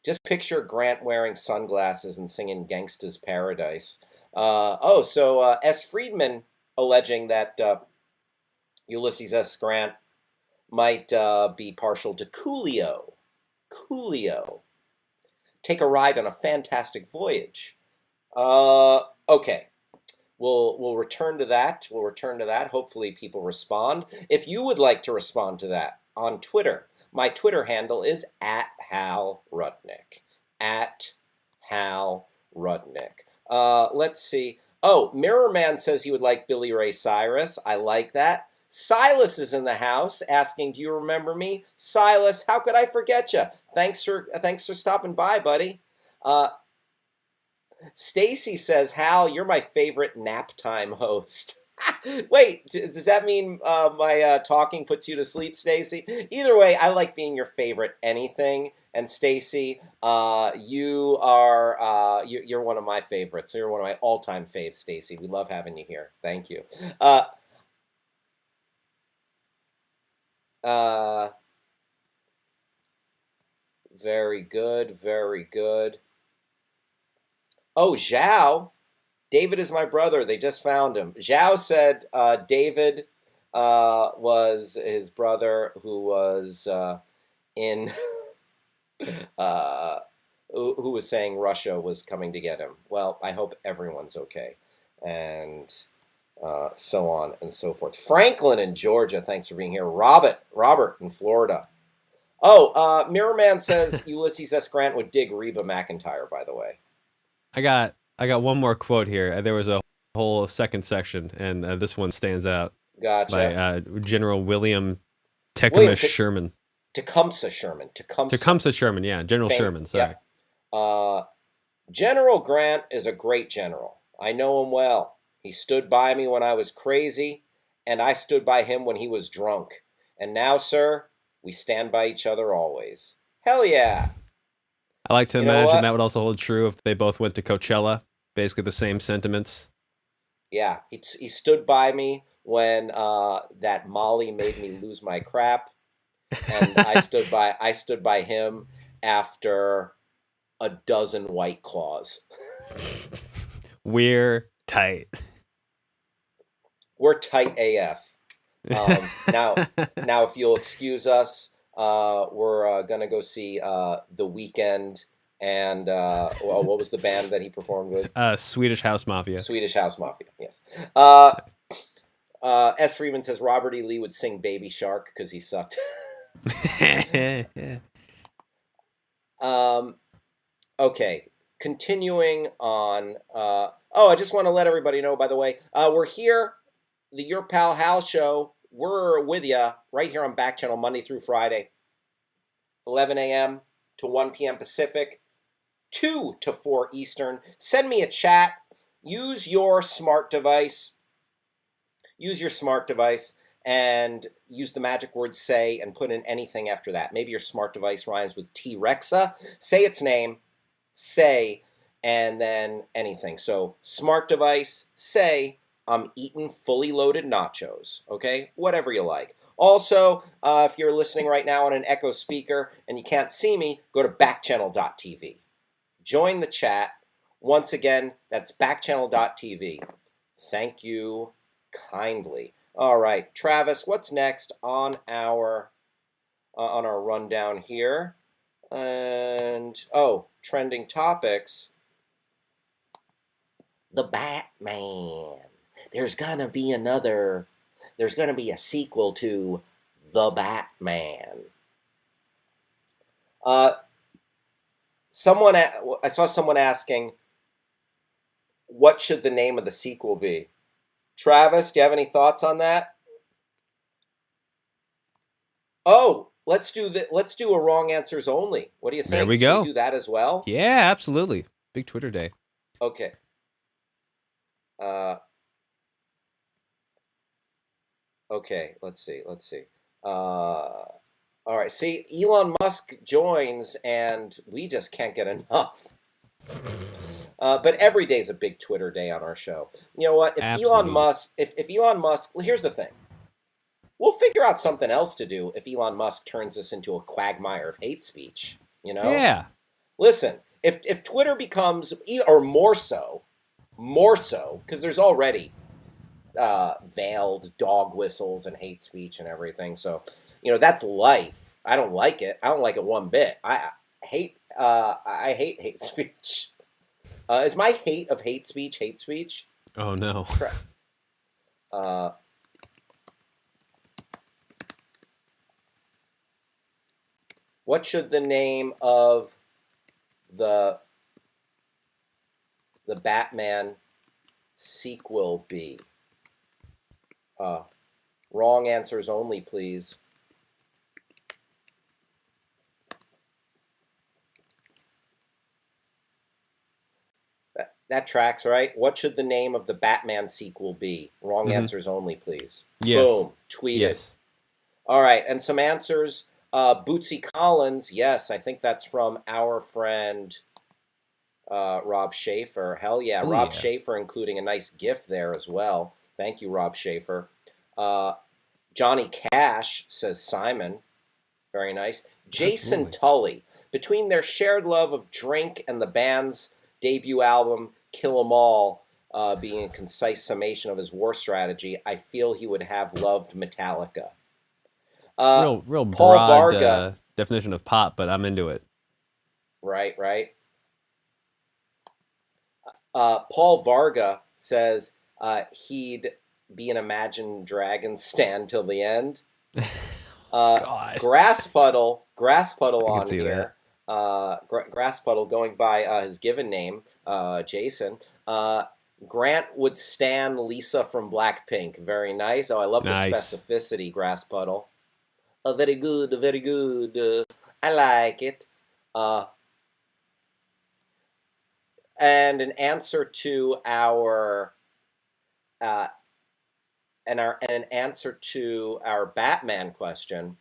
Just picture Grant wearing sunglasses and singing Gangsta's Paradise. S. Friedman alleging that Ulysses S. Grant might be partial to Coolio. Coolio. Take a ride on a fantastic voyage. Okay. We'll return to that. We'll return to that. Hopefully, people respond. If you would like to respond to that on Twitter, my Twitter handle is @HalRudnick. @HalRudnick. Let's see. Oh, Mirror Man says he would like Billy Ray Cyrus. I like that. Silas is in the house asking, "Do you remember me?" Silas, how could I forget you? Thanks for stopping by, buddy. Uh, Stacy says, "Hal, you're my favorite nap time host." Wait, does that mean my talking puts you to sleep, Stacy? Either way, I like being your favorite anything. And Stacy, you're one of my favorites. You're one of my all-time faves, Stacy. We love having you here. Thank you. Uh, uh, Very good. Very good. Oh, Zhao. David is my brother. They just found him. Zhao said David was his brother who was in uh, who was saying Russia was coming to get him. Well, I hope everyone's okay, and so on and so forth. Franklin in Georgia, thanks for being here. Robert in Florida. Oh, Mirrorman says Ulysses S. Grant would dig Reba McEntire. By the way, I got one more quote here. There was a whole second section, and this one stands out gotcha. by General William William Tecumseh Sherman. Tecumseh Sherman. Tecumseh Sherman, yeah, General Sherman. Sorry. Yeah. General Grant is a great general. I know him well. He stood by me when I was crazy, and I stood by him when he was drunk. And now, sir, we stand by each other always. Hell yeah. I like to You know imagine what? that would also hold true if they both went to Coachella. Basically the same sentiments. Yeah, he stood by me when that Molly made me lose my crap, and I stood by him after a dozen White Claws. We're tight. We're tight AF. Now, if you'll excuse us, we're gonna go see The Weeknd and well, what was the band that he performed with? Swedish House Mafia. Swedish House Mafia. Yes. S. Freeman says Robert E. Lee would sing Baby Shark because he sucked. Okay. Continuing on. I just want to let everybody know, by the way, we're here, the Your Pal Hal show. We're with you right here on Backchannel Monday through Friday, 11 a.m. to 1 p.m. Pacific, 2 to 4 Eastern. Send me a chat. Use your smart device. And use the magic word say and put in anything after that. Maybe your smart device rhymes with T-Rexa. Say its name, say, and then anything. So smart device, say, I'm eating fully loaded nachos, okay? Whatever you like. Also, if you're listening right now on an Echo speaker and you can't see me, go to backchannel.tv. Join the chat. Once again, that's backchannel.tv. Thank you kindly. All right, Travis, what's next on our rundown here? And, trending topics. The Batman. There's gonna be a sequel to The Batman. I saw someone asking, what should the name of the sequel be? Travis, do you have any thoughts on that? Oh, let's do a wrong answers only. What do you think? There we Should go. we do that as well? Yeah, absolutely. Big Twitter day. Okay. Okay, let's see. All right, see, Elon Musk joins, and we just can't get enough. But every day is a big Twitter day on our show. You know what? If Absolutely. Elon Musk, well, here's the thing. We'll figure out something else to do if Elon Musk turns us into a quagmire of hate speech. You know? Yeah. Listen, if Twitter becomes, or more so, because there's already veiled dog whistles and hate speech and everything. So, that's life. I don't like it. I don't like it one bit. I hate hate speech. Is my hate of hate speech hate speech? Oh no. What should the name of the Batman sequel be? Wrong answers only, please. That tracks, right? What should the name of the Batman sequel be? Wrong answers only, please. Yes. Boom. Tweeted. Yes. All right, and some answers. Bootsy Collins, yes, I think that's from our friend Rob Schaefer. Hell yeah, Ooh, Rob yeah. Schaefer, including a nice gift there as well. Thank you, Rob Schaefer. Johnny Cash, says Simon. Very nice. Jason Absolutely. Tully. Between their shared love of drink and the band's debut album, Kill 'Em All, being a concise summation of his war strategy, I feel he would have loved Metallica. Uh, Real Paul broad Varga. definition of pop, but I'm into it. Right, right. Paul Varga says he'd be an Imagine Dragons stand till the end. God, Grass Puddle I can on see that. here. Grass Puddle going by his given name, Jason. Grant would stan Lisa from Blackpink. Very nice. Oh, I love the Nice. specificity, Grass Puddle. Very good, very good. I like it. Uh, and an answer to our uh, and an answer to our Batman question.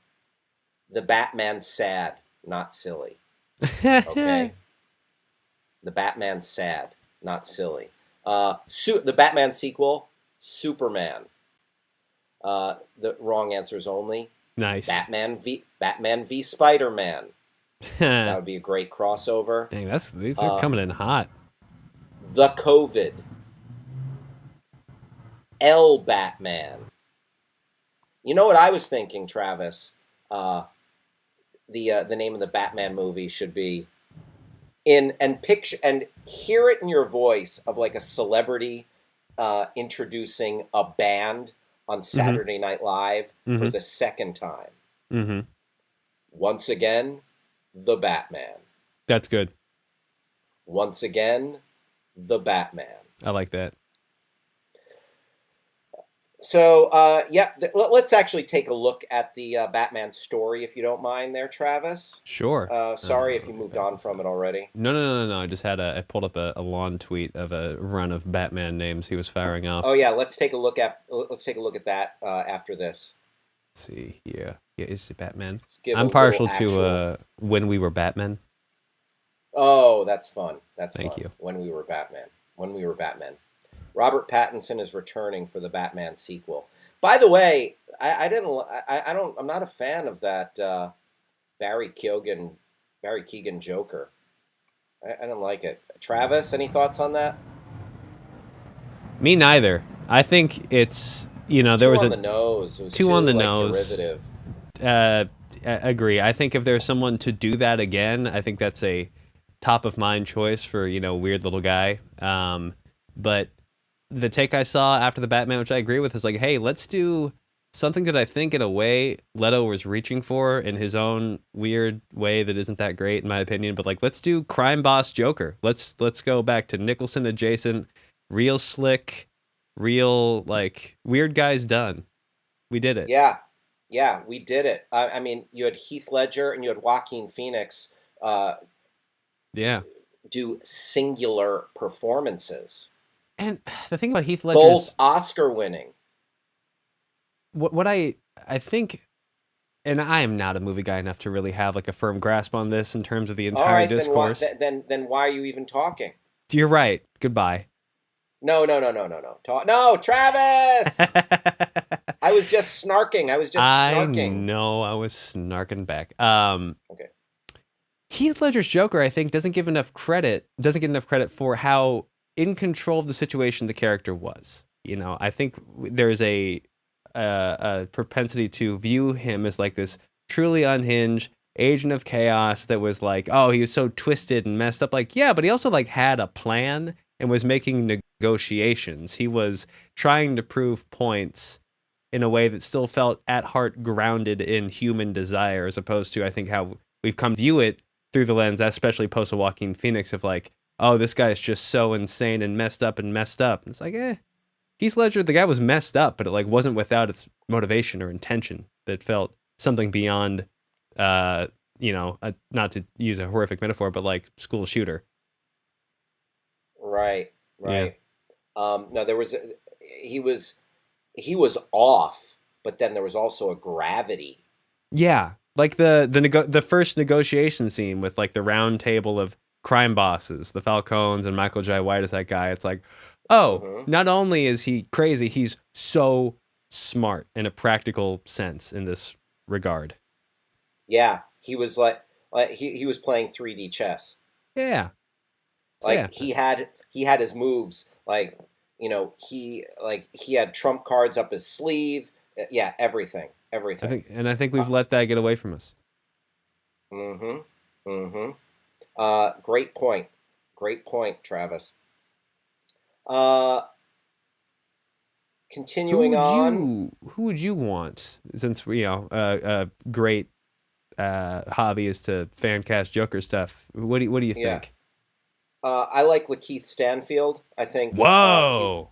The Batman's sad, not silly. Okay, the Batman's sad, not silly. The Batman sequel, Superman. The wrong answers only. Nice. Batman v Spider Man. That Dang, would be a great crossover. these are Uh, coming in hot. the COVID. L Batman. You know what I was thinking, Travis? Uh, the name of the Batman movie should be in and picture and hear it in your voice of like a celebrity introducing a band on Mm-hmm. Saturday Night Live for Mm-hmm. the second time. Mm-hmm. Once again, the Batman. That's good. Once again, the Batman. I like that. So, let's actually take a look at the Batman story, if you don't mind, there, Travis. Sure. Sorry if you Let me moved find on this from out. it already. No. I just I pulled up a lawn tweet of a run of Batman names he was firing Oh off. yeah, let's take a look at that after this. Let's see. Yeah, is it Batman? Let's give a I'm little partial to actual. When We Were Batman. Oh, that's fun. That's Thank fun. you. When we were Batman. When we were Batman. Robert Pattinson is returning for the Batman sequel. By the way, I didn't. I don't. I'm not a fan of that Barry Keoghan, Barry Keegan Joker. I didn't like it. Travis, any thoughts on that? Me neither. I think it's It was there too was on a the nose. It was two on too the like nose. derivative. Agree. I think if there's someone to do that again, I think that's a top of mind choice for weird little guy. But the take I saw after the Batman, which I agree with, is like, hey, let's do something that I think in a way Leto was reaching for in his own weird way that isn't that great in my opinion. But like, let's do crime boss Joker. Let's go back to Nicholson adjacent, real slick, real like weird guys done. We did it. Yeah, yeah, we did it. I mean, you had Heath Ledger and you had Joaquin Phoenix uh, Yeah. do singular performances, And the thing about Heath both Ledger's Oscar winning. what I think, and I am not a movie guy enough to really have like a firm grasp on this in terms of the All entire right, then why discourse. then why are you even talking? You're right. Goodbye. No. No, Travis. I was just snarking. I was just I snarking. know I was snarking back. Okay. Heath Ledger's Joker, I think, doesn't get enough credit for how in control of the situation the character was. I think there's a propensity to view him as like this truly unhinged agent of chaos that was like, oh, he was so twisted and messed up. Like, yeah, but he also like had a plan and was making negotiations. He was trying to prove points in a way that still felt at heart grounded in human desire, as opposed to I think how we've come to view it through the lens, especially post Joaquin Phoenix, of like, oh, this guy's just so insane and messed up and messed up. And it's like, Heath Ledger, the guy was messed up, but it like wasn't without its motivation or intention. That felt something beyond, not to use a horrific metaphor, but like school shooter. Right. Yeah, Right. No, he was he was off, but then there was also a gravity. yeah, like the first negotiation scene with like the round table of crime bosses, the Falcones and Michael J. White as that guy. It's like, oh, Hmm. not only is he crazy, he's so smart in a practical sense in this regard. Yeah, he was like he was playing 3D chess. Yeah. So Like yeah, he had his moves. Like he had trump cards up his sleeve. Yeah, everything, everything. I think we've Uh, let that get away from us. mm-hmm. Mm-hmm. Great point, Travis. Uh, Continuing on. Who would you want, since a great hobby is to fan cast Joker stuff? What do you Yeah. think? I like Lakeith Stanfield. I think Whoa,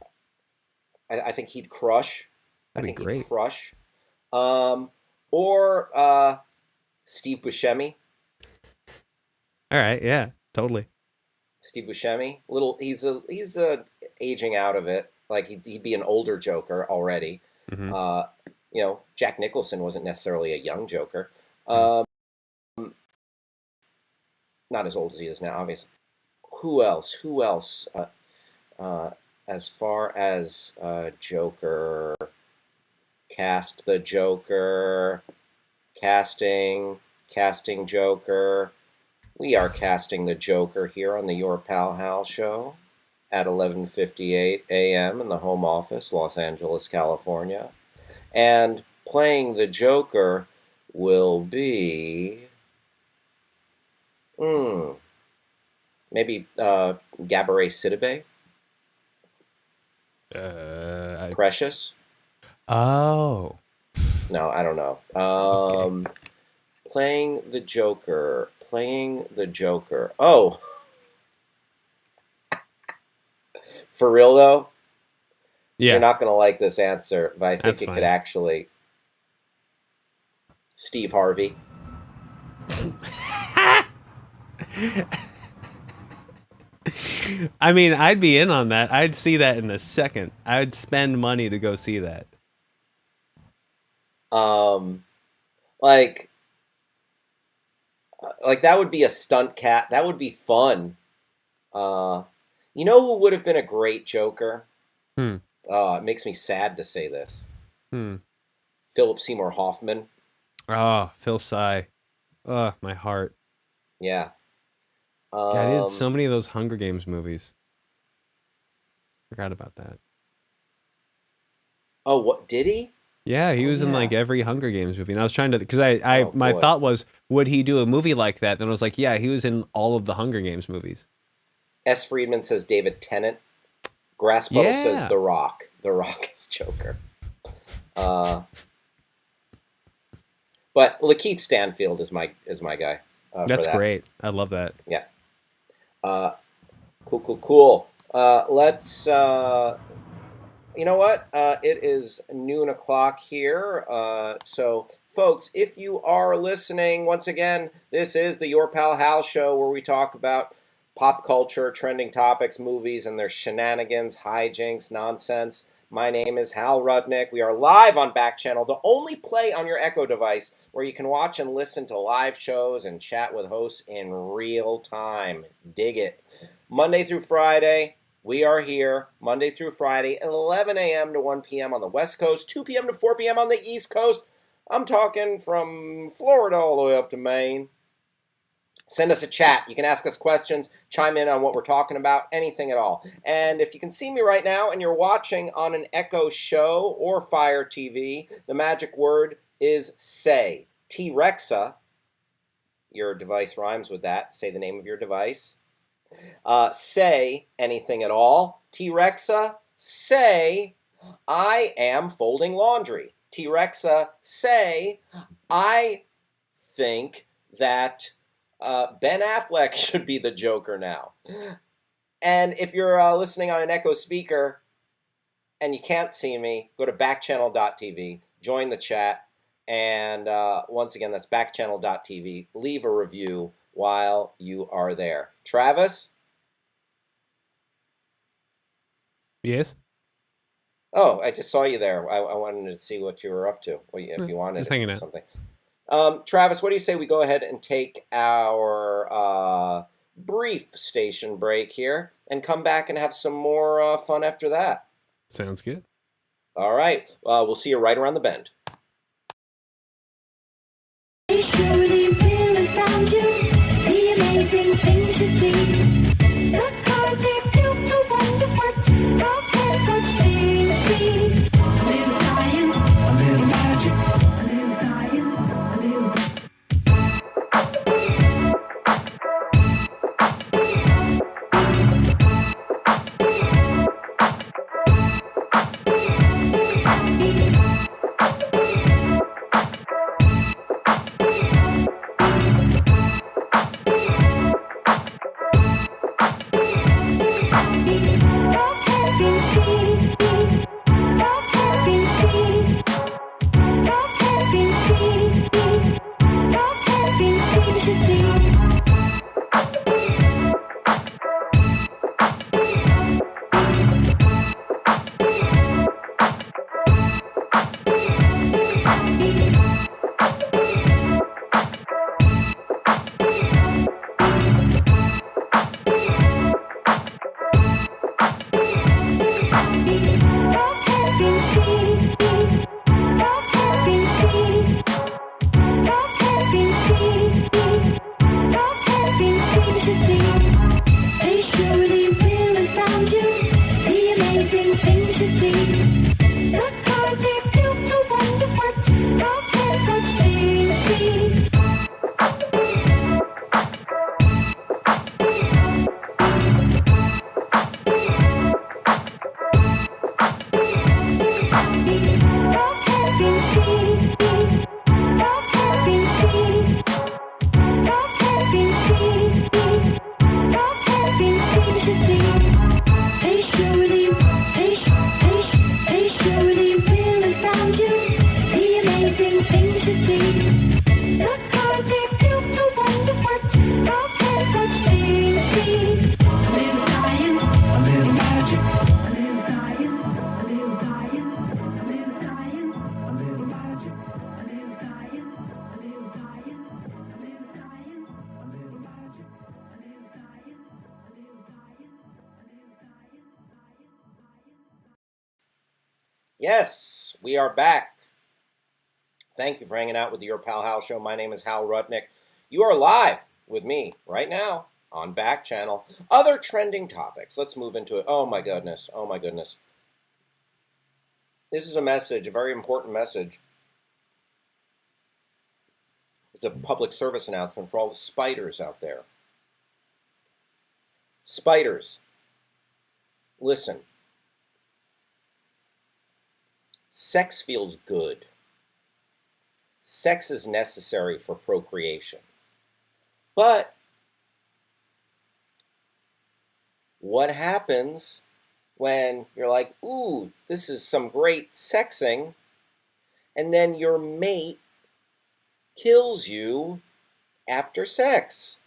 I think he'd crush. I that'd be think he'd great. crush. Um, or Steve Buscemi. All right, yeah, totally. Steve Buscemi. Little. He's aging out of it. Like he'd be an older Joker already. Hmm. Uh, Jack Nicholson wasn't necessarily a young Joker. Hmm. Um, not as old as he is now, obviously. Who else? Who else? Uh, as far as Joker, cast the Joker, casting Joker. We are casting the Joker here on the Your Pal Hal show at 11:58 a.m. in the home office, Los Angeles, California. And playing the Joker will be hmm, maybe Gabourey Sidibe, Uh, Precious. oh, No, I don't know. okay. Playing the Joker. Oh, for real though, you're Yeah, not gonna like this answer, but I think that's it could fine. actually Steve Harvey. I mean, I'd be in on that. I'd see that in a second. I'd spend money to go see that. Um, like like that would be a stunt cat. That would be fun. Uh, who would have been a great Joker? Hmm. It makes me sad to say this. Hmm. Philip Seymour Hoffman. Oh, Phil Sy. Oh, my heart. Yeah. God, he did so Um, many of those Hunger Games movies. Forgot about that. oh, what did he? Yeah, he Oh was in like yeah. every Hunger Games movie. And I was trying to, because Oh my boy. thought was, would he do a movie like that? Then I was like, yeah, he was in all of the Hunger Games movies. S. Friedman says David Tennant. Grass Puddle says Yeah. The Rock. The Rock is Joker. Uh, but Lakeith Stanfield is my guy for That's that. great. I love that. Yeah. Uh, cool. Let's. You know what? It is noon o'clock here. So, folks, if you are listening, once again, this is the Your Pal Hal show where we talk about pop culture, trending topics, movies, and their shenanigans, hijinks, nonsense. My name is Hal Rudnick. We are live on Backchannel, the only play on your Echo device where you can watch and listen to live shows and chat with hosts in real time. Dig it. Monday through Friday, we are here Monday through Friday, 11 a.m. to 1 p.m. on the West Coast, 2 p.m. to 4 p.m. on the East Coast. I'm talking from Florida all the way up to Maine. Send us a chat. You can ask us questions, chime in on what we're talking about, anything at all. And if you can see me right now and you're watching on an Echo show or Fire TV, the magic word is say. T-Rexa, your device rhymes with that. Say the name of your device. Say anything at all. T-Rexa, say, I am folding laundry. T-Rexa, say, I think that Ben Affleck should be the Joker now. And if you're listening on an Echo speaker and you can't see me, go to backchannel.tv, join the chat, and once again, that's backchannel.tv. Leave a review while you are there. Travis? Yes. Oh, I just saw you there. I wanted to see what you were up to, if you Just wanted hanging out. something. Travis, what do you say we go ahead and take our brief station break here and come back and have some more fun after that? Sounds good. All right. We'll see you right around the bend. surely will have found you the amazing things you see. The cars are built to wonderful, all kinds of fancy. A little science, a little magic, a little science, a little. Yes, we are back. Thank you for hanging out with Your Pal Hal Show. My name is Hal Rudnick. You are live with me right now on Backchannel. Other trending topics. Let's move into it. Oh my goodness. Oh my goodness. This is a message, a very important message. It's a public service announcement for all the spiders out there. Spiders, listen. Sex feels good. Sex is necessary for procreation. But what happens when you're like, ooh, this is some great sexing, and then your mate kills you after sex?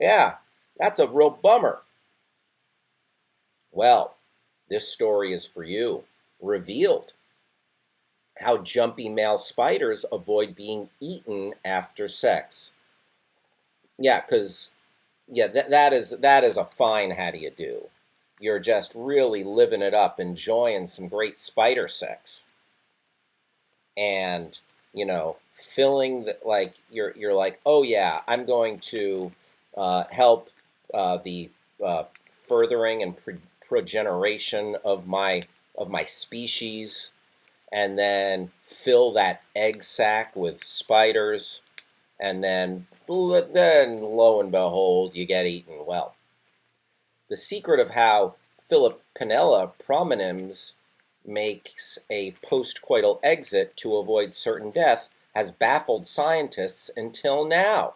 Yeah, that's a real bummer. Well, this story is for you. Revealed how jumpy male spiders avoid being eaten after sex. Yeah, because that is a fine how do you do. You're just really living it up, enjoying some great spider sex, and filling the, like you're like, oh yeah, I'm going to help the furthering and progeneration of my species, and then fill that egg sac with spiders, and then lo and behold, you get eaten. Well, the secret of how Philipinella prominens makes a postcoital exit to avoid certain death has baffled scientists until now.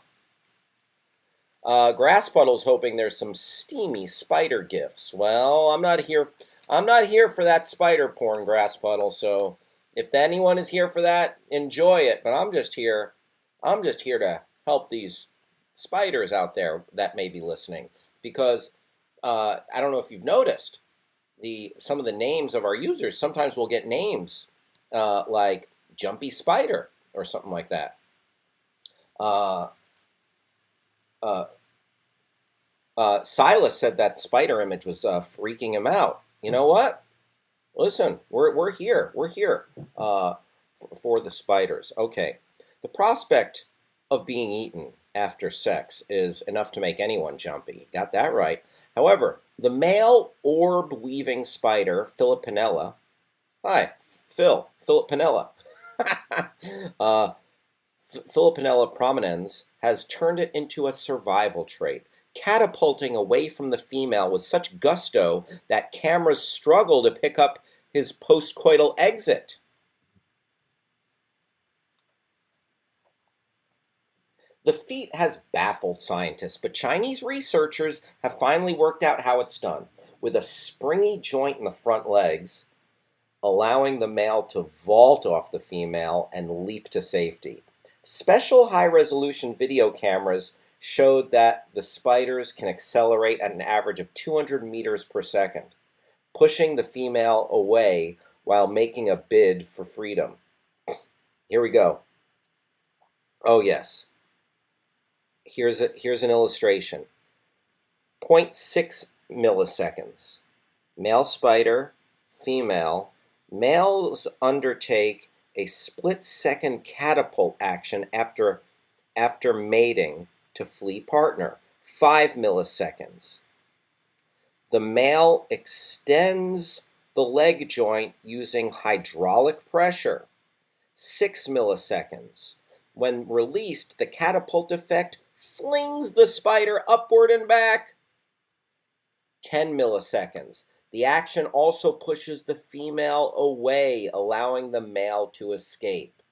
Grass Puddle's hoping there's some steamy spider gifs. Well, I'm not here for that spider porn, Grass Puddle. So if anyone is here for that, enjoy it. But I'm just here to help these spiders out there that may be listening, because I don't know if you've noticed some of the names of our users. Sometimes we'll get names like Jumpy Spider or something like that. Silas said that spider image was freaking him out. You know what? Listen, we're here. We're here for the spiders. Okay. The prospect of being eaten after sex is enough to make anyone jumpy. Got that right. However, the male orb-weaving spider, Philippinella, hi, Philippinella, uh, Philippinella prominens has turned it into a survival trait, catapulting away from the female with such gusto that cameras struggle to pick up his postcoital exit. The feat has baffled scientists, but Chinese researchers have finally worked out how it's done. With a springy joint in the front legs, allowing the male to vault off the female and leap to safety. Special high-resolution video cameras showed that the spiders can accelerate at an average of 200 meters per second, pushing the female away while making a bid for freedom. Here we go. Oh yes. Here's an illustration. 0.6 milliseconds. Male spider, female. Males undertake a split-second catapult action after mating to flee partner. 5 milliseconds. The male extends the leg joint using hydraulic pressure. 6 milliseconds. When released, the catapult effect flings the spider upward and back. 10 milliseconds. The action also pushes the female away, allowing the male to escape.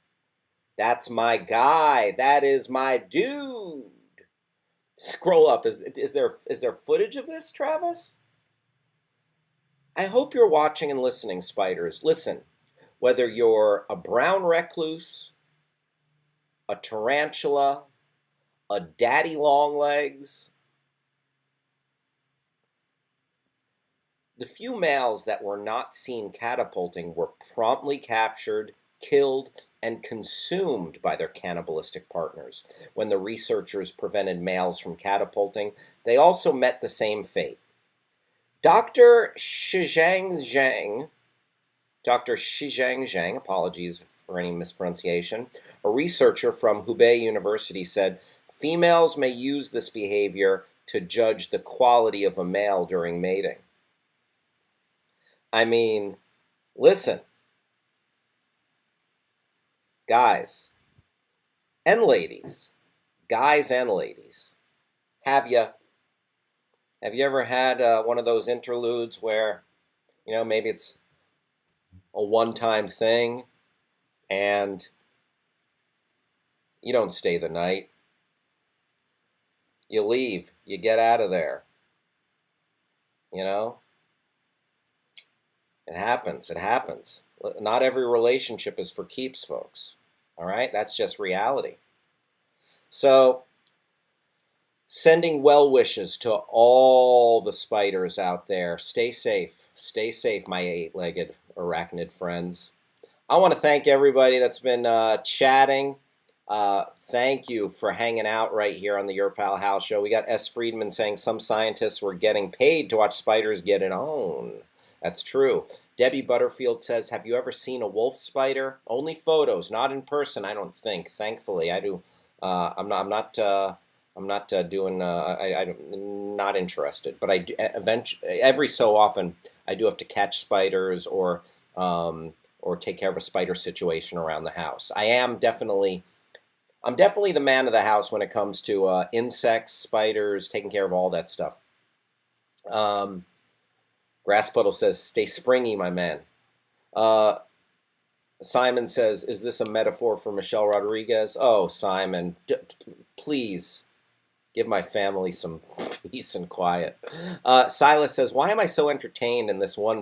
That's my guy. That is my dude. Scroll up. Is there footage of this, Travis? I hope you're watching and listening, spiders. Listen, whether you're a brown recluse, a tarantula, a daddy longlegs, the few males that were not seen catapulting were promptly captured, killed, and consumed by their cannibalistic partners. When the researchers prevented males from catapulting, they also met the same fate. Dr. Shizhang Zhang, apologies for any mispronunciation, a researcher from Hubei University said, females may use this behavior to judge the quality of a male during mating. I mean, listen, guys and ladies, have you ever had one of those interludes where, maybe it's a one-time thing and you don't stay the night, you leave, you get out of there, It happens. Not every relationship is for keeps, folks. All right? That's just reality. So, sending well wishes to all the spiders out there. Stay safe. Stay safe, my eight-legged arachnid friends. I want to thank everybody that's been chatting. Thank you for hanging out right here on the Your Pal Hal Show. We got S. Friedman saying some scientists were getting paid to watch spiders get it on. That's true. Debbie Butterfield says, have you ever seen a wolf spider? Only photos, not in person, I don't think. Thankfully, I do. I'm not interested. But I do, every so often, I do have to catch spiders or take care of a spider situation around the house. I'm definitely the man of the house when it comes to insects, spiders, taking care of all that stuff. Grass Puddle says, stay springy, my man. Simon says, is this a metaphor for Michelle Rodriguez? Oh, Simon, please give my family some peace and quiet. Silas says, why am I so entertained in this one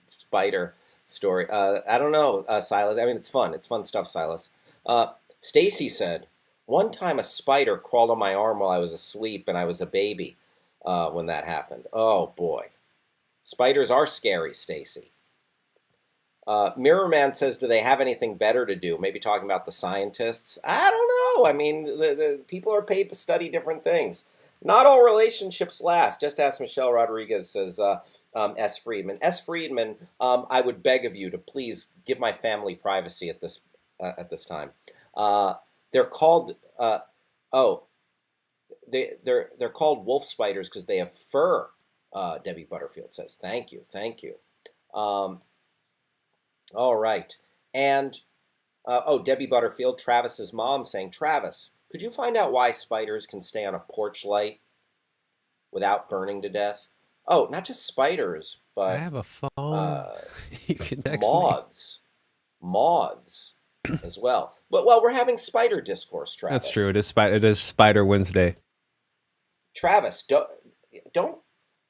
spider story? I don't know, Silas. I mean, it's fun. It's fun stuff, Silas. Stacy said, one time a spider crawled on my arm while I was asleep and I was a baby when that happened. Oh, boy. Spiders are scary, Stacy. Mirrorman says, do they have anything better to do? Maybe talking about the scientists? I don't know. I mean, the people are paid to study different things. Not all relationships last. Just ask Michelle Rodriguez, says S. Friedman. S. Friedman, I would beg of you to please give my family privacy at this time. They're called oh they're called wolf spiders because they have fur. Debbie Butterfield says, "Thank you, thank you." Um, all right, and Debbie Butterfield, Travis's mom, saying, "Travis, could you find out why spiders can stay on a porch light without burning to death?" Oh, not just spiders, I but have a phone. uh, You can text me. moths as well. But well, we're having spider discourse, Travis. That's true. It is Spider Wednesday. Travis, don't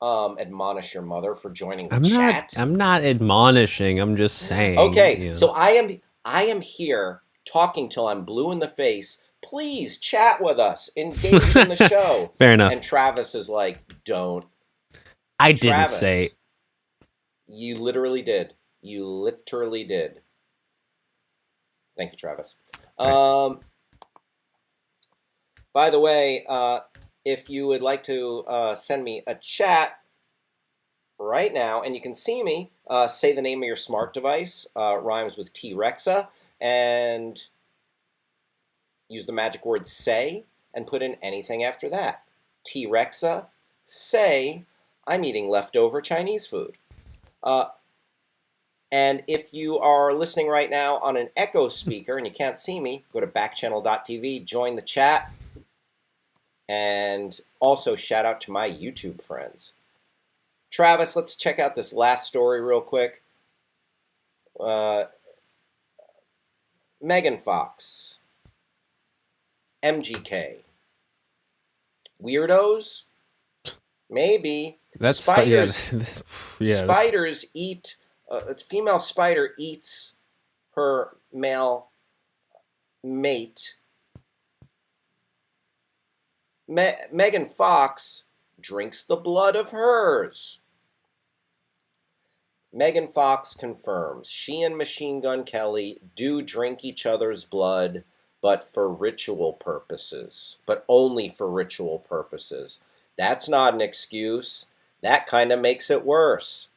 admonish your mother for joining the I'm chat. not admonishing. I'm just saying. Okay, you know. so I am here talking till I'm blue in the face. Please chat with us, engage in the show. Fair enough. And Travis is like, "Don't." I didn't Travis, say. You literally did. You literally did. Thank you, Travis. Right. By the way, if you would like to send me a chat right now, and you can see me, say the name of your smart device, rhymes with T-Rexa, and use the magic word "say" and put in anything after that. T-Rexa, say, I'm eating leftover Chinese food. And if you are listening right now on an Echo speaker and you can't see me, go to backchannel.tv, join the chat, and also shout out to my YouTube friends. Travis, let's check out this last story real quick. Megan Fox, MGK, weirdos, maybe. That's spiders. Yeah. Spiders eat. A female spider eats her male mate. Megan Fox drinks the blood of hers. Megan Fox confirms she and Machine Gun Kelly do drink each other's blood, but for ritual purposes. But only for ritual purposes. That's not an excuse. That kind of makes it worse.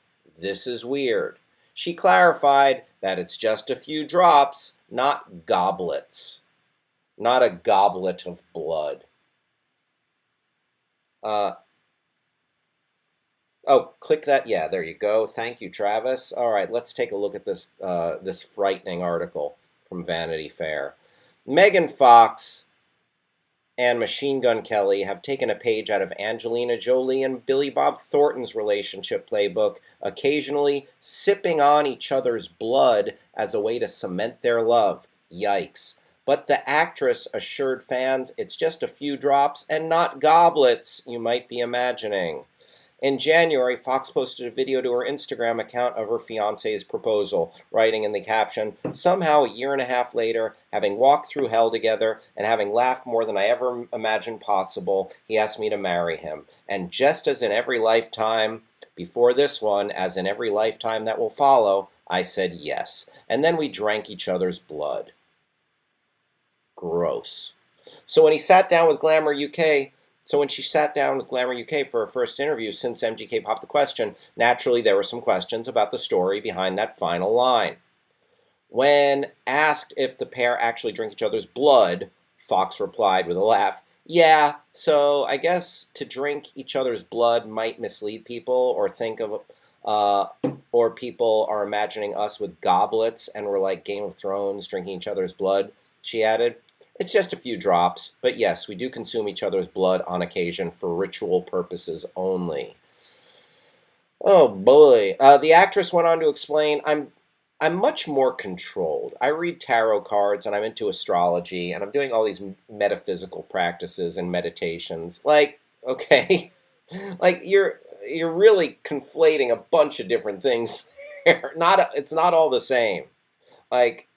This is weird. She clarified that it's just a few drops, not goblets. Not a goblet of blood. Click that. Yeah, there you go. Thank you, Travis. All right, let's take a look at this this frightening article from Vanity Fair. Megan Fox and Machine Gun Kelly have taken a page out of Angelina Jolie and Billy Bob Thornton's relationship playbook, occasionally sipping on each other's blood as a way to cement their love. Yikes. But the actress assured fans it's just a few drops and not goblets you might be imagining. In January, Fox posted a video to her Instagram account of her fiancé's proposal, writing in the caption, "Somehow a year and a half later, having walked through hell together and having laughed more than I ever imagined possible, he asked me to marry him. And just as in every lifetime before this one, as in every lifetime that will follow, I said yes. And then we drank each other's blood." Gross. So when she sat down with Glamour UK for her first interview since MGK popped the question, naturally there were some questions about the story behind that final line. When asked if the pair actually drink each other's blood, Fox replied with a laugh, "Yeah, so I guess to drink each other's blood might mislead people or think of or people are imagining us with goblets and we're like Game of Thrones drinking each other's blood," she added. "It's just a few drops, but yes, we do consume each other's blood on occasion for ritual purposes only." Oh boy. The actress went on to explain, I'm much more controlled. I read tarot cards and I'm into astrology and I'm doing all these metaphysical practices and meditations. Like, okay, like you're really conflating a bunch of different things there. It's not all the same. Like,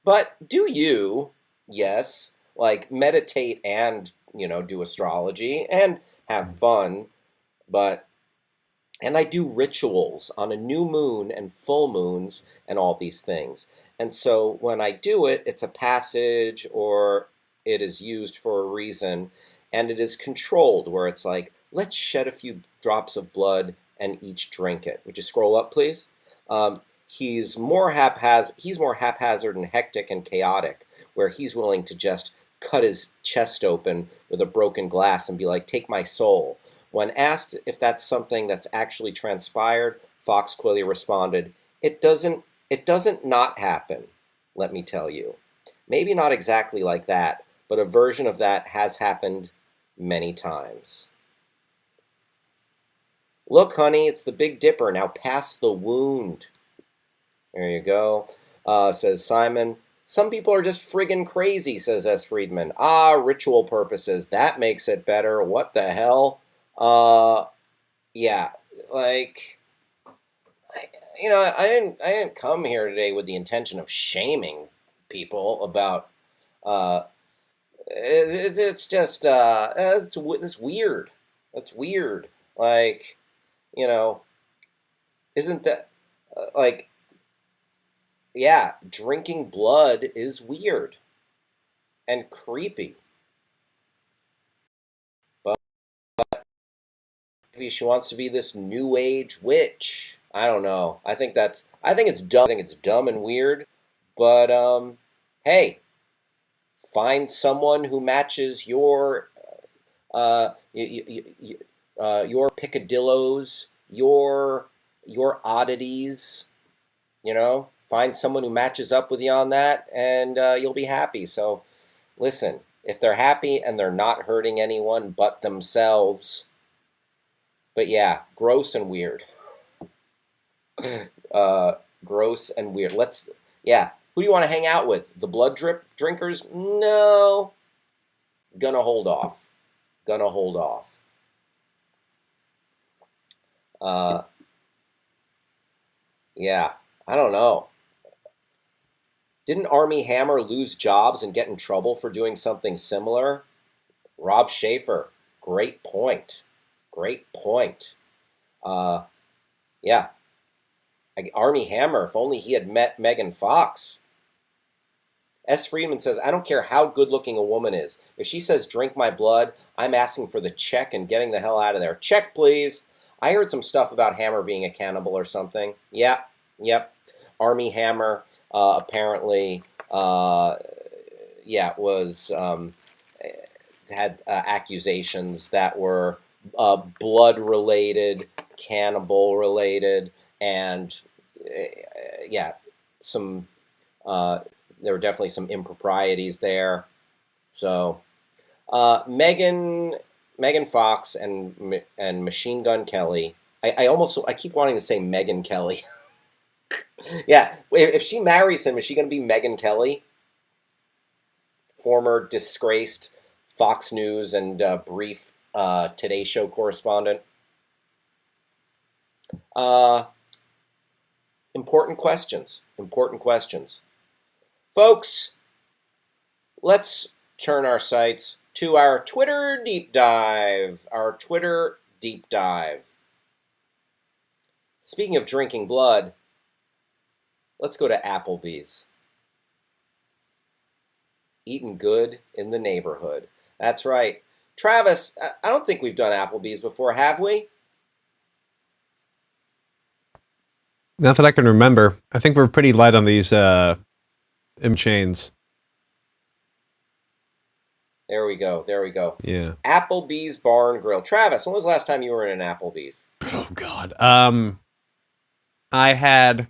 but do you? Yes, like meditate and, do astrology and have fun, and I do rituals on a new moon and full moons and all these things. And so when I do it, it's a passage or it is used for a reason and it is controlled where it's like, let's shed a few drops of blood and each drink it. Would you scroll up, please? he's more haphazard and hectic and chaotic, where he's willing to just cut his chest open with a broken glass and be like, "Take my soul." When asked if that's something that's actually transpired, Fox clearly responded, "It doesn't not happen, let me tell you. Maybe not exactly like that, but a version of that has happened many times." Look, honey, it's the Big Dipper. Now pass the wound. There you go, says Simon. Some people are just friggin' crazy, says S. Friedman. Ah, ritual purposes. That makes it better. What the hell? Yeah, like, I didn't come here today with the intention of shaming people about, it's just, it's weird. That's weird. Like, you know, isn't that, like, yeah, drinking blood is weird and creepy. But maybe she wants to be this new age witch. I don't know. I think it's dumb. I think it's dumb and weird. But hey, find someone who matches your picadillos, your oddities. Find someone who matches up with you on that, and you'll be happy. So, listen, if they're happy and they're not hurting anyone but themselves, but yeah, gross and weird. Gross and weird. Yeah. Who do you want to hang out with? The blood drip drinkers? No. Gonna hold off. Gonna hold off. Yeah. I don't know. Didn't Army Hammer lose jobs and get in trouble for doing something similar? Rob Schaefer, great point. Great point. Yeah. Army Hammer, if only he had met Megan Fox. S. Friedman says, I don't care how good looking a woman is. If she says, drink my blood, I'm asking for the check and getting the hell out of there. Check, please. I heard some stuff about Hammer being a cannibal or something. Yeah, yep. Army Hammer apparently, was had accusations that were blood related, cannibal related, and some there were definitely some improprieties there. So Megan Fox and Machine Gun Kelly. I keep wanting to say Megan Kelly. Yeah, if she marries him, is she going to be Megan Kelly? Former disgraced Fox News and brief Today Show correspondent. Important questions. Important questions. Folks, let's turn our sights to our Twitter deep dive. Our Twitter deep dive. Speaking of drinking blood, let's go to Applebee's. Eating good in the neighborhood. That's right. Travis, I don't think we've done Applebee's before, have we? Not that I can remember. I think we're pretty light on these chains. There we go. Yeah. Applebee's Bar and Grill. Travis, when was the last time you were in an Applebee's? Oh, God. I had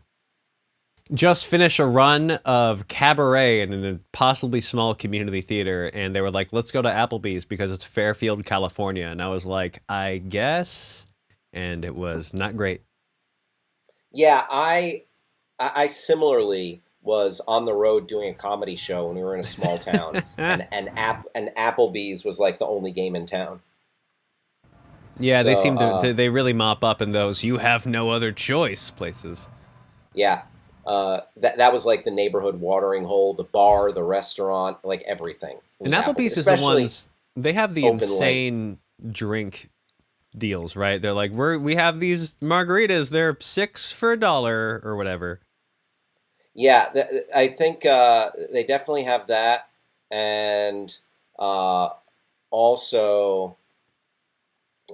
just finished a run of Cabaret in a possibly small community theater, and they were like, let's go to Applebee's because it's Fairfield, California. And I was like, I guess. And it was not great. Yeah, I similarly was on the road doing a comedy show when we were in a small town, and Applebee's was like the only game in town. Yeah, So, they seem they really mop up in those you have no other choice places. Yeah, that was like the neighborhood watering hole, the bar, the restaurant, like everything. And Applebee's is the ones, they have the insane drink deals, right? They're like, we have these margaritas, they're $6 for $1 or whatever. Yeah, I think they definitely have that, and also,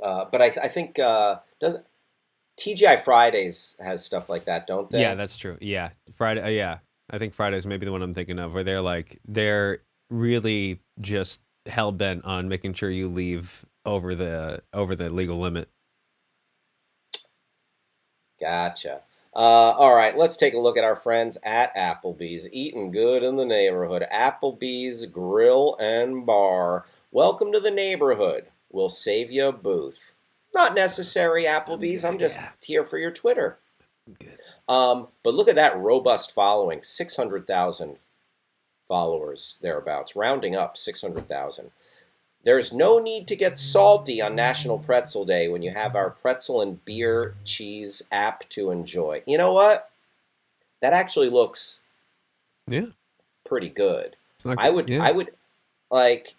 but I think doesn't TGI Fridays has stuff like that, don't they? Yeah, that's true. Yeah, Friday. Yeah, I think Friday's maybe the one I'm thinking of, where they're really just hell bent on making sure you leave over the legal limit. Gotcha. All right, let's take a look at our friends at Applebee's. Eating good in the neighborhood. Applebee's Grill and Bar. Welcome to the neighborhood. We'll save you a booth. Not necessary, Applebee's. I'm just here for your Twitter. Good. But look at that robust following. 600,000 followers, thereabouts. Rounding up, 600,000. There's no need to get salty on National Pretzel Day when you have our pretzel and beer cheese app to enjoy. You know what? That actually looks pretty good. I would like,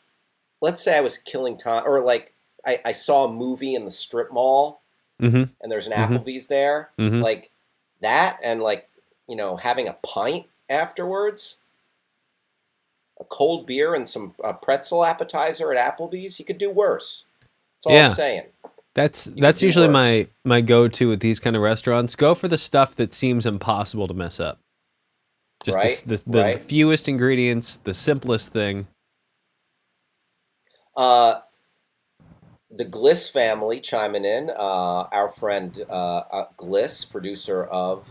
let's say I was killing time, or like I saw a movie in the strip mall, and there's an Applebee's there, like that, and like, having a pint afterwards. A cold beer and some pretzel appetizer at Applebee's, you could do worse. That's all I'm saying. That's usually my go-to with these kind of restaurants. Go for the stuff that seems impossible to mess up. Just the fewest ingredients, the simplest thing. The Gliss family chiming in. Our friend Gliss, producer of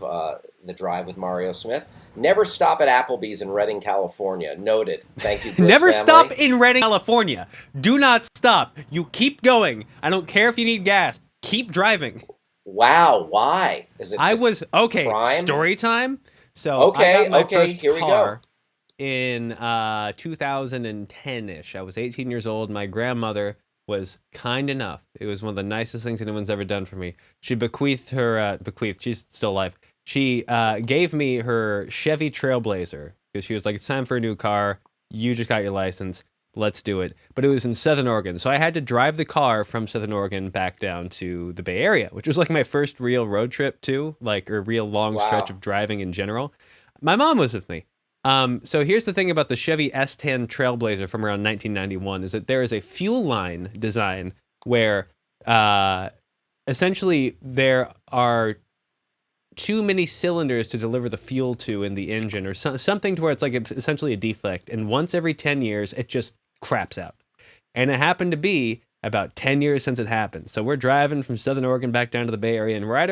The Drive with Mario Smith. Never stop at Applebee's in Redding, California. Noted. Thank you, Gliss Never family. stop in Redding, California. Do not stop. You keep going. I don't care if you need gas. Keep driving. Wow, why? Is it crime? Story time. So I got my first here we car go. in 2010-ish. I was 18 years old. My grandmother was kind enough. It was one of the nicest things anyone's ever done for me. She she's still alive. She gave me her Chevy Trailblazer because she was like, it's time for a new car. You just got your license. Let's do it. But it was in Southern Oregon. So I had to drive the car from Southern Oregon back down to the Bay Area, which was like my first real road trip too, like a real long stretch of driving in general. My mom was with me. So here's the thing about the Chevy S10 Trailblazer from around 1991 is that there is a fuel line design where essentially there are too many cylinders to deliver the fuel to in the engine, or something to where it's like essentially a defect. And once every 10 years, it just craps out. And it happened to be about 10 years since it happened. So we're driving from Southern Oregon back down to the Bay Area, and right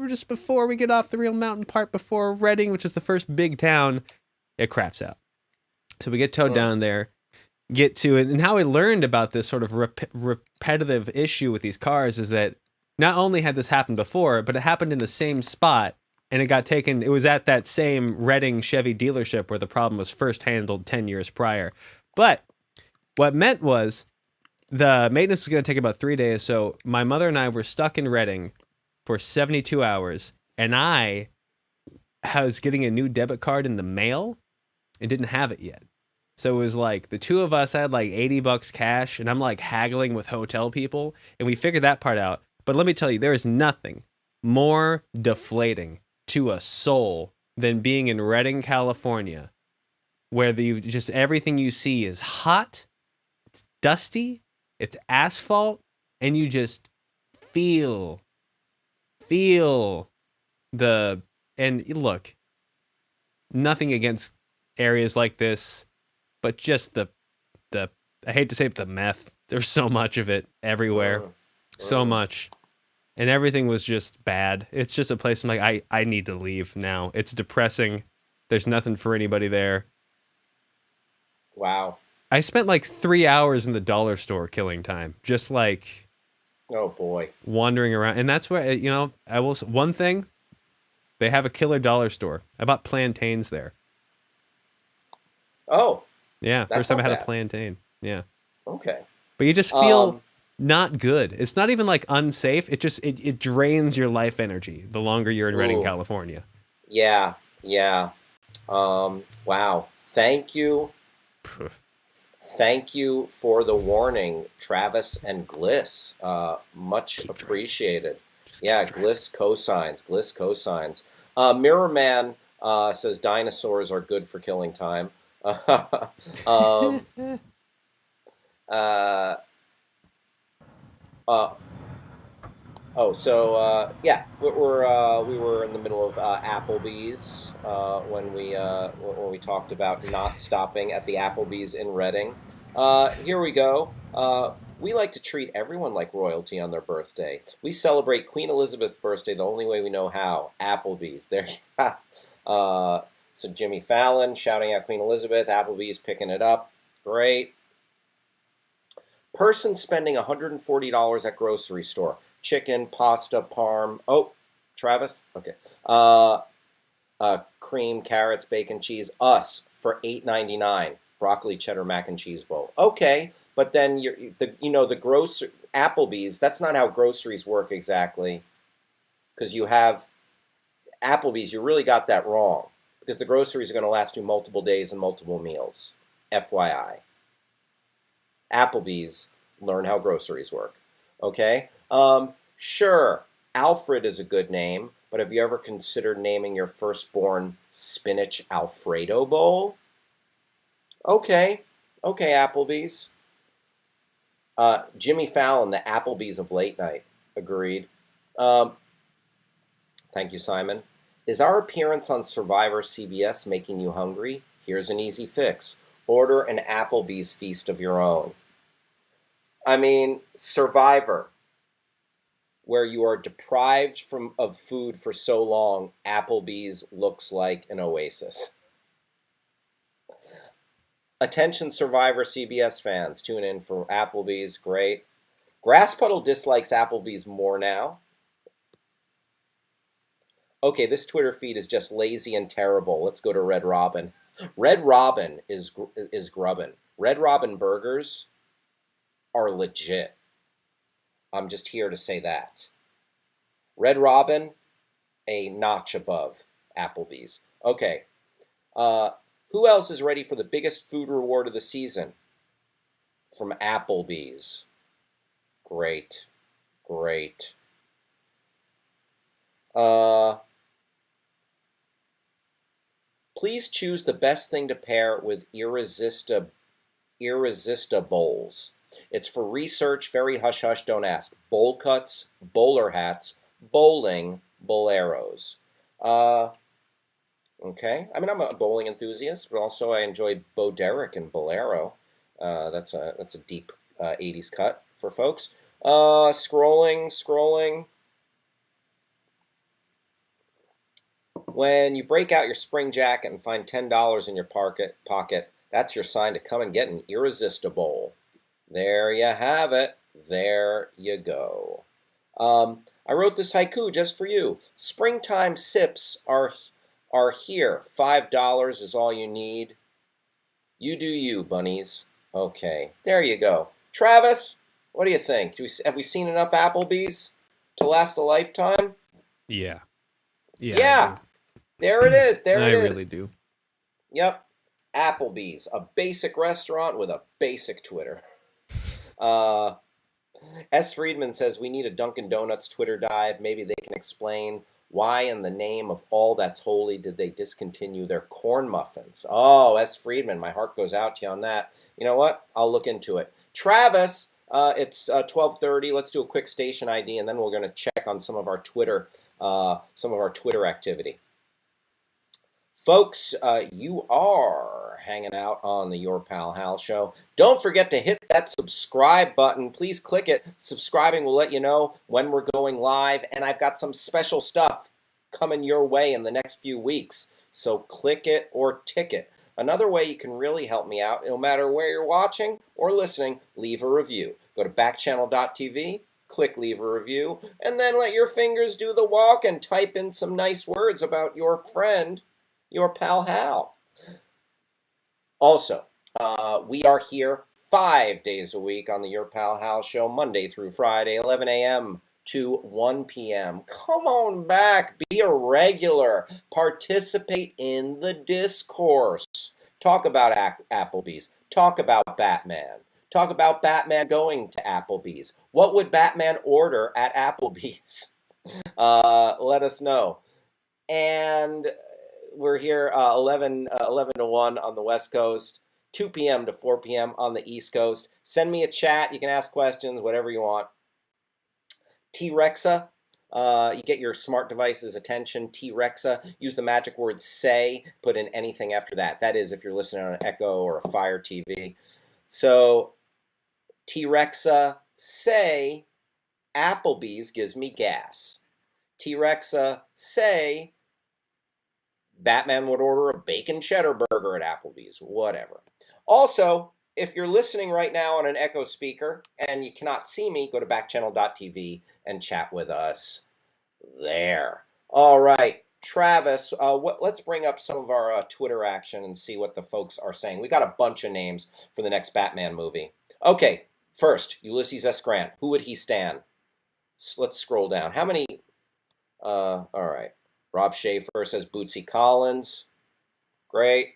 just before we get off the real mountain part before Redding, which is the first big town, it craps out. So we get towed down there, get to it. And how I learned about this sort of repetitive issue with these cars is that not only had this happened before, but it happened in the same spot, and it was at that same Redding Chevy dealership where the problem was first handled 10 years prior. But what meant was the maintenance was going to take about 3 days, so my mother and I were stuck in Redding for 72 hours, and I was getting a new debit card in the mail and didn't have it yet. So it was like the two of us had like $80 cash, and I'm like haggling with hotel people, and we figured that part out. But let me tell you, there is nothing more deflating to a soul than being in Redding, California, where everything you see is hot, it's dusty, it's asphalt, and you just feel and look, nothing against areas like this, but just the I hate to say it, the meth. There's so much of it everywhere. So much. And everything was just bad. It's just a place I'm like, I need to leave now. It's depressing. There's nothing for anybody there. Wow. I spent like 3 hours in the dollar store killing time. Just like, oh boy, wandering around. And that's where, one thing, they have a killer dollar store. I bought plantains there. Oh. Yeah, first time I had a plantain. Yeah. Okay. But you just feel not good. It's not even like unsafe. It just it drains your life energy the longer you're in Redding, California. Yeah. Wow. Thank you. Thank you for the warning, Travis and Gliss. Much appreciated. Yeah, Gliss cosigns. Mirror Man says dinosaurs are good for killing time. Yeah, we were in the middle of Applebee's when we talked about not stopping at the Applebee's in Reading. Here we go. We like to treat everyone like royalty on their birthday. We celebrate Queen Elizabeth's birthday the only way we know how. Applebee's. There. So Jimmy Fallon shouting out Queen Elizabeth. Applebee's picking it up. Great. Person spending $140 at grocery store. Chicken, pasta, parm. Oh, Travis? Okay. Cream, carrots, bacon, cheese. Us for $8.99. Broccoli, cheddar, mac and cheese bowl. Okay, but then the grocery Applebee's. That's not how groceries work exactly. Because you have Applebee's, you really got that wrong. Because the groceries are going to last you multiple days and multiple meals. FYI. Applebee's, learn how groceries work. Okay? Sure, Alfred is a good name, but have you ever considered naming your firstborn Spinach Alfredo Bowl? Okay. Okay, Applebee's. Jimmy Fallon, the Applebee's of late night. Agreed. Um, Thank you, Simon. Is our appearance on Survivor CBS making you hungry? Here's an easy fix. Order an Applebee's feast of your own. I mean, Survivor, where you are deprived of food for so long, Applebee's looks like an oasis. Attention Survivor CBS fans, tune in for Applebee's, great. Grass Puddle dislikes Applebee's more now. Okay, this Twitter feed is just lazy and terrible. Let's go to Red Robin. Red Robin is grubbin'. Red Robin burgers are legit. I'm just here to say that. Red Robin, a notch above Applebee's. Okay. Who else is ready for the biggest food reward of the season? From Applebee's. Great. Great. Please choose the best thing to pair with Irresistibles. It's for research, very hush-hush, don't ask. Bowl cuts, bowler hats, bowling, boleros. Okay. I mean, I'm a bowling enthusiast, but also I enjoy Bo Derek and Bolero. That's a deep 80s cut for folks. Scrolling. When you break out your spring jacket and find $10 in your pocket, that's your sign to come and get an Irresistible. There you have it. There you go. I wrote this haiku just for you. Springtime sips are here. $5 is all you need. You do you, bunnies. Okay, there you go. Travis, what do you think? Have we seen enough Applebee's to last a lifetime? Yeah. Yeah. There it is. There I it is. really do. Yep. Applebee's, a basic restaurant with a basic Twitter. S. Friedman says we need a Dunkin' Donuts Twitter dive. Maybe they can explain why in the name of all that's holy did they discontinue their corn muffins. Oh, S. Friedman, my heart goes out to you on that. You know what? I'll look into it. Travis, it's 12:30. Let's do a quick station ID, and then we're going to check on some of our Twitter activity. Folks, you are hanging out on the Your Pal Hal Show. Don't forget to hit that subscribe button. Please click it. Subscribing will let you know when we're going live, and I've got some special stuff coming your way in the next few weeks. So click it or tick it. Another way you can really help me out, no matter where you're watching or listening, leave a review. Go to backchannel.tv, click leave a review, and then let your fingers do the walk and type in some nice words about your friend, Your Pal Hal. Also, we are here 5 days a week on the Your Pal Hal Show, Monday through Friday, 11 a.m. to 1 p.m. Come on back. Be a regular. Participate in the discourse. Talk about Applebee's. Talk about Batman. Talk about Batman going to Applebee's. What would Batman order at Applebee's? Let us know. And we're here 11 to 1 on the West Coast, 2 p.m. to 4 p.m. on the East Coast. Send me a chat. You can ask questions, whatever you want. T-Rexa. You get your smart device's attention. T-Rexa. Use the magic word "say." Put in anything after that. That is, if you're listening on an Echo or a Fire TV. So, T-Rexa, say, Applebee's gives me gas. T-Rexa, say, Batman would order a bacon cheddar burger at Applebee's. Whatever. Also, if you're listening right now on an Echo speaker and you cannot see me, go to backchannel.tv and chat with us there. All right, Travis, let's bring up some of our Twitter action and see what the folks are saying. We got a bunch of names for the next Batman movie. Okay, first, Ulysses S. Grant. Who would he stand? So let's scroll down. How many? All right. Rob Schaefer says Bootsy Collins. Great.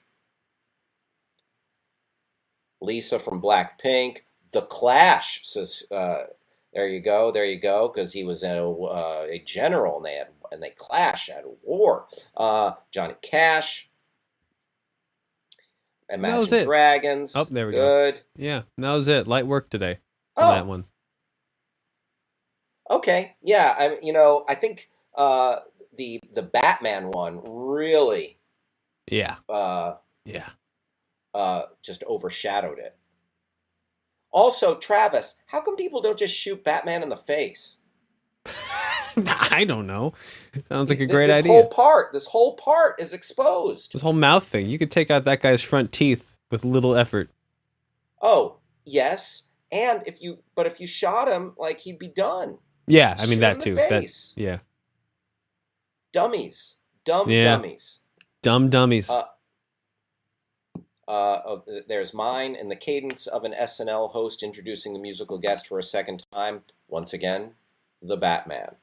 Lisa from Blackpink. The Clash says, there you go, because he was a general and they clash at a war. Johnny Cash. Imagine Dragons. Oh, there we go. Good. Yeah, that was it. Light work today on that one. Okay, yeah, I think the Batman one really, yeah, just overshadowed it. Also, Travis, how come people don't just shoot Batman in the face? I don't know. Sounds like a great idea. This whole part is exposed. This whole mouth thing. You could take out that guy's front teeth with little effort. Oh, yes. And if you shot him, like, he'd be done. Yeah, I mean that too. Yeah. Dummies. Dummies. Dumb dummies. There's mine in the cadence of an SNL host introducing the musical guest for a second time. Once again, the Batman.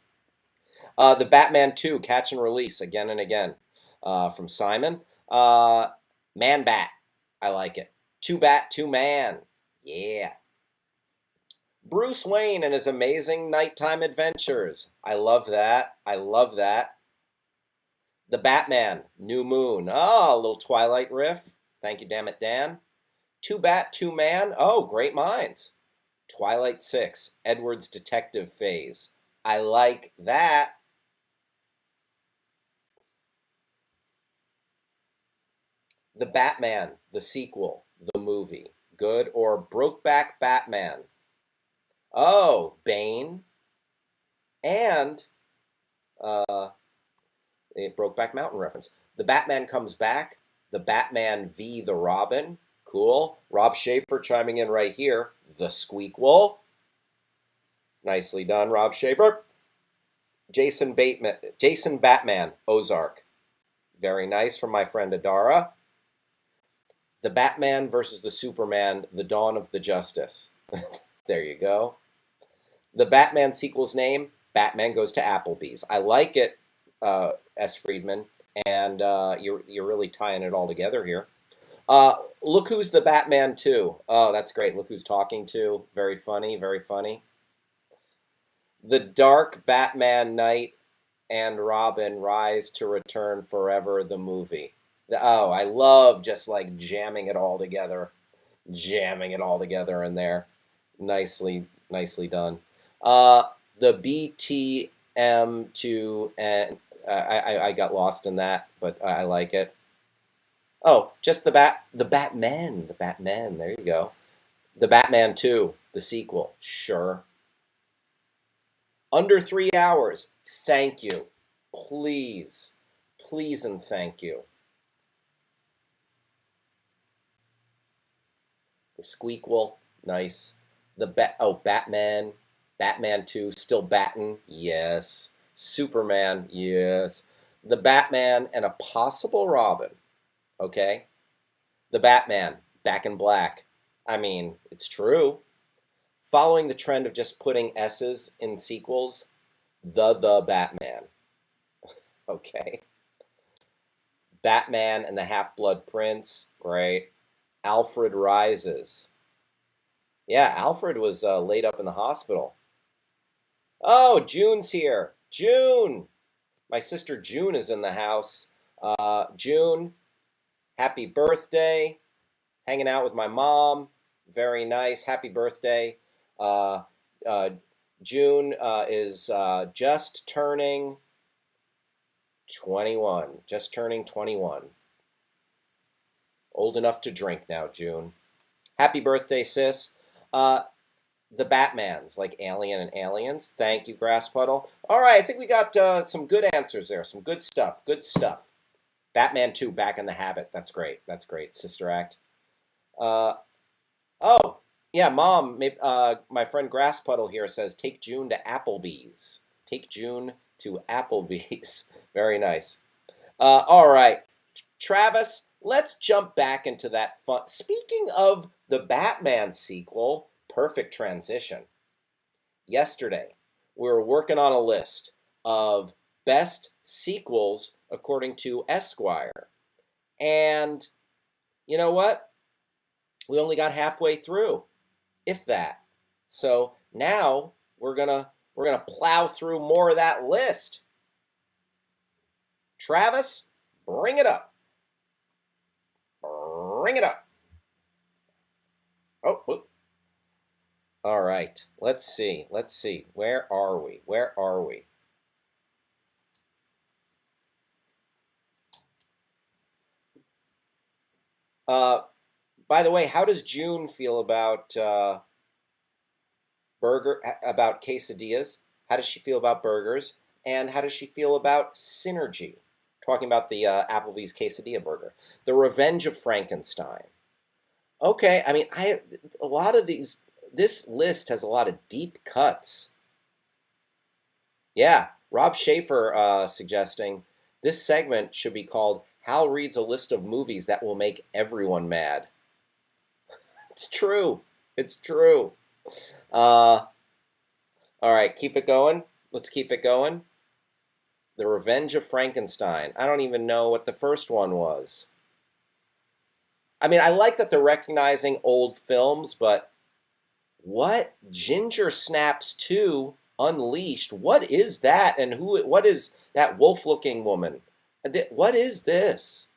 The Batman 2, Catch and Release, again and again, from Simon. Man Bat, I like it. Two Bat, Two Man, yeah. Bruce Wayne and his amazing nighttime adventures. I love that. The Batman, New Moon. Oh, a little Twilight riff. Thank you, damn it, Dan. Two Bat, Two Man. Oh, great minds. Twilight 6, Edward's detective phase. I like that. The Batman, the sequel, the movie. Good. Or Brokeback Batman. Oh, Bane. And a Brokeback Mountain reference. The Batman Comes Back. The Batman v. the Robin. Cool. Rob Schaefer chiming in right here. The Squeakquel. Nicely done, Rob Schaefer. Jason Batman, Ozark. Very nice from my friend Adara. The Batman versus the Superman, The Dawn of the Justice. There you go. The Batman sequel's name, Batman Goes to Applebee's. I like it, S. Friedman, and you're really tying it all together here. Look Who's the Batman 2. Oh, that's great. Look Who's Talking To. Very funny, very funny. The Dark Batman Knight and Robin Rise to Return Forever, the movie. Oh, I love just like jamming it all together in there. Nicely done. The BTM2, and I got lost in that, but I like it. Oh, just the Batman. There you go. The Batman 2, the sequel. Sure. Under 3 hours. Thank you. Please and thank you. The Squeakquel. Nice. Batman. Batman 2. Still battin'. Yes. Superman. Yes. The Batman and a possible Robin. Okay? The Batman. Back in Black. I mean, it's true. Following the trend of just putting S's in sequels, the Batman. Okay. Batman and the Half-Blood Prince. Great. Alfred Rises. Yeah, Alfred was laid up in the hospital. Oh, June's here. June. My sister June is in the house. June, happy birthday. Hanging out with my mom. Very nice. Happy birthday. June is just turning 21. Just turning 21. Old enough to drink now, June. Happy birthday, sis. The Batmans, like Alien and Aliens. Thank you, Grass Puddle. All right, I think we got some good answers there. Some good stuff. Good stuff. Batman 2, Back in the Habit. That's great. That's great. Sister Act. Uh, oh, yeah, Mom. My friend Grass Puddle here says, take June to Applebee's. Take June to Applebee's. Very nice. All right, Travis, let's jump back into that fun. Speaking of the Batman sequel, perfect transition. Yesterday, we were working on a list of best sequels according to Esquire. And you know what? We only got halfway through, if that. So now we're gonna plow through more of that list. Travis, bring it up. Bring it up. Oh, whoop. All right. Let's see. Let's see. Where are we? Where are we? By the way, how does June feel about about quesadillas? How does she feel about burgers? And how does she feel about Synergy? Talking about the Applebee's quesadilla burger. The Revenge of Frankenstein. Okay, I mean, a lot of these. This list has a lot of deep cuts. Yeah, Rob Schaefer suggesting this segment should be called "Hal reads a list of movies that will make everyone mad." It's true. It's true. All right, keep it going. Let's keep it going. The Revenge of Frankenstein. I don't even know what the first one was. I mean, I like that they're recognizing old films, but what? Ginger Snaps 2 Unleashed. What is that? And what is that wolf-looking woman? What is this?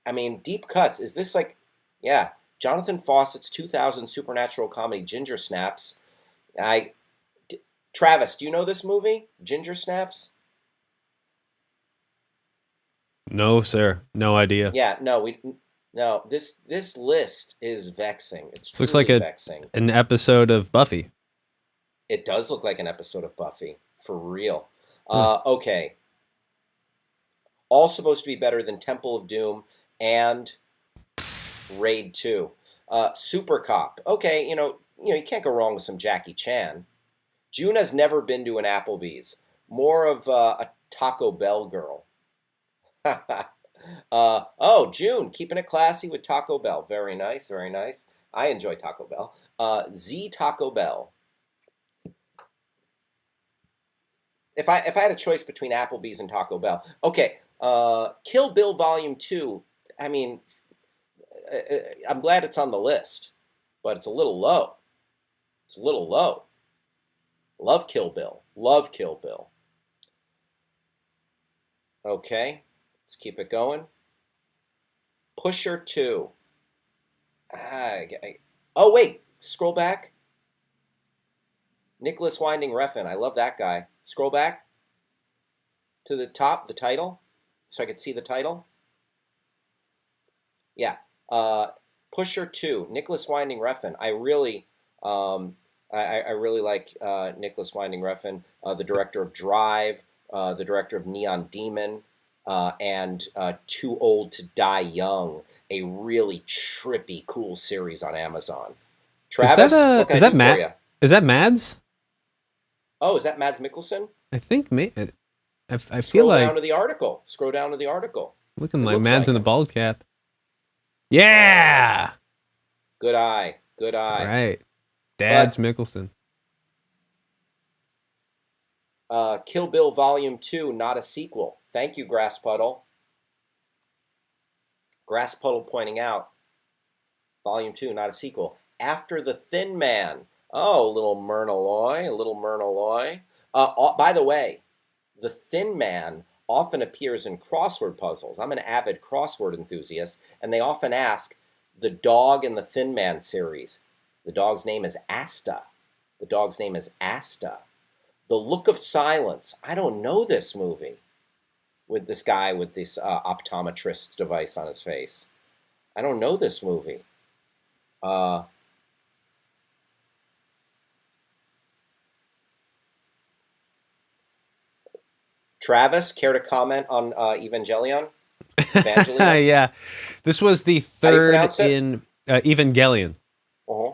I mean, deep cuts. Is this like, yeah, Jonathan Fawcett's 2000 supernatural comedy Ginger Snaps. Travis, do you know this movie, Ginger Snaps? No, sir. No idea. Yeah, no. This list is vexing. It's This looks like truly vexing. an episode of Buffy. It does look like an episode of Buffy, for real. Hmm. Okay. All supposed to be better than Temple of Doom and Raid 2. Super Cop. Okay, you can't go wrong with some Jackie Chan. June has never been to an Applebee's. More of a Taco Bell girl. Oh, June, keeping it classy with Taco Bell. Very nice, very nice. I enjoy Taco Bell. Z Taco Bell. If I had a choice between Applebee's and Taco Bell, okay. Kill Bill Volume 2. I mean, I'm glad it's on the list, but it's a little low. It's a little low. Love Kill Bill. Love Kill Bill. Okay, let's keep it going. Pusher 2. Oh, wait. Scroll back. Nicholas Winding Refn. I love that guy. Scroll back to the top, the title, so I could see the title. Yeah. Pusher 2. Nicholas Winding Refn. I really like Nicholas Winding Refn, the director of Drive, the director of Neon Demon, and Too Old to Die Young, a really trippy, cool series on Amazon. Travis, what can I do for you? Is that Mads? Oh, is that Mads Mikkelsen? I think I feel Scroll like down to the article. Scroll down to the article. looking It like looks Mads like in a him. bald cap. Yeah. Good eye. Good eye. All right. Dad's Mikkelsen. Kill Bill Volume 2, not a sequel. Thank you, Grass Puddle. Grass Puddle pointing out, Volume 2, not a sequel. After the Thin Man. Oh, a little Myrna by the way, the Thin Man often appears in crossword puzzles. I'm an avid crossword enthusiast, and they often ask the dog in the Thin Man series. The dog's name is Asta. The dog's name is Asta. The Look of Silence. I don't know this movie with this guy with this optometrist device on his face. I don't know this movie. Uh, Travis, care to comment on Evangelion? Evangelion? Yeah, this was the How do you third pronounce it? in Evangelion. Uh-huh.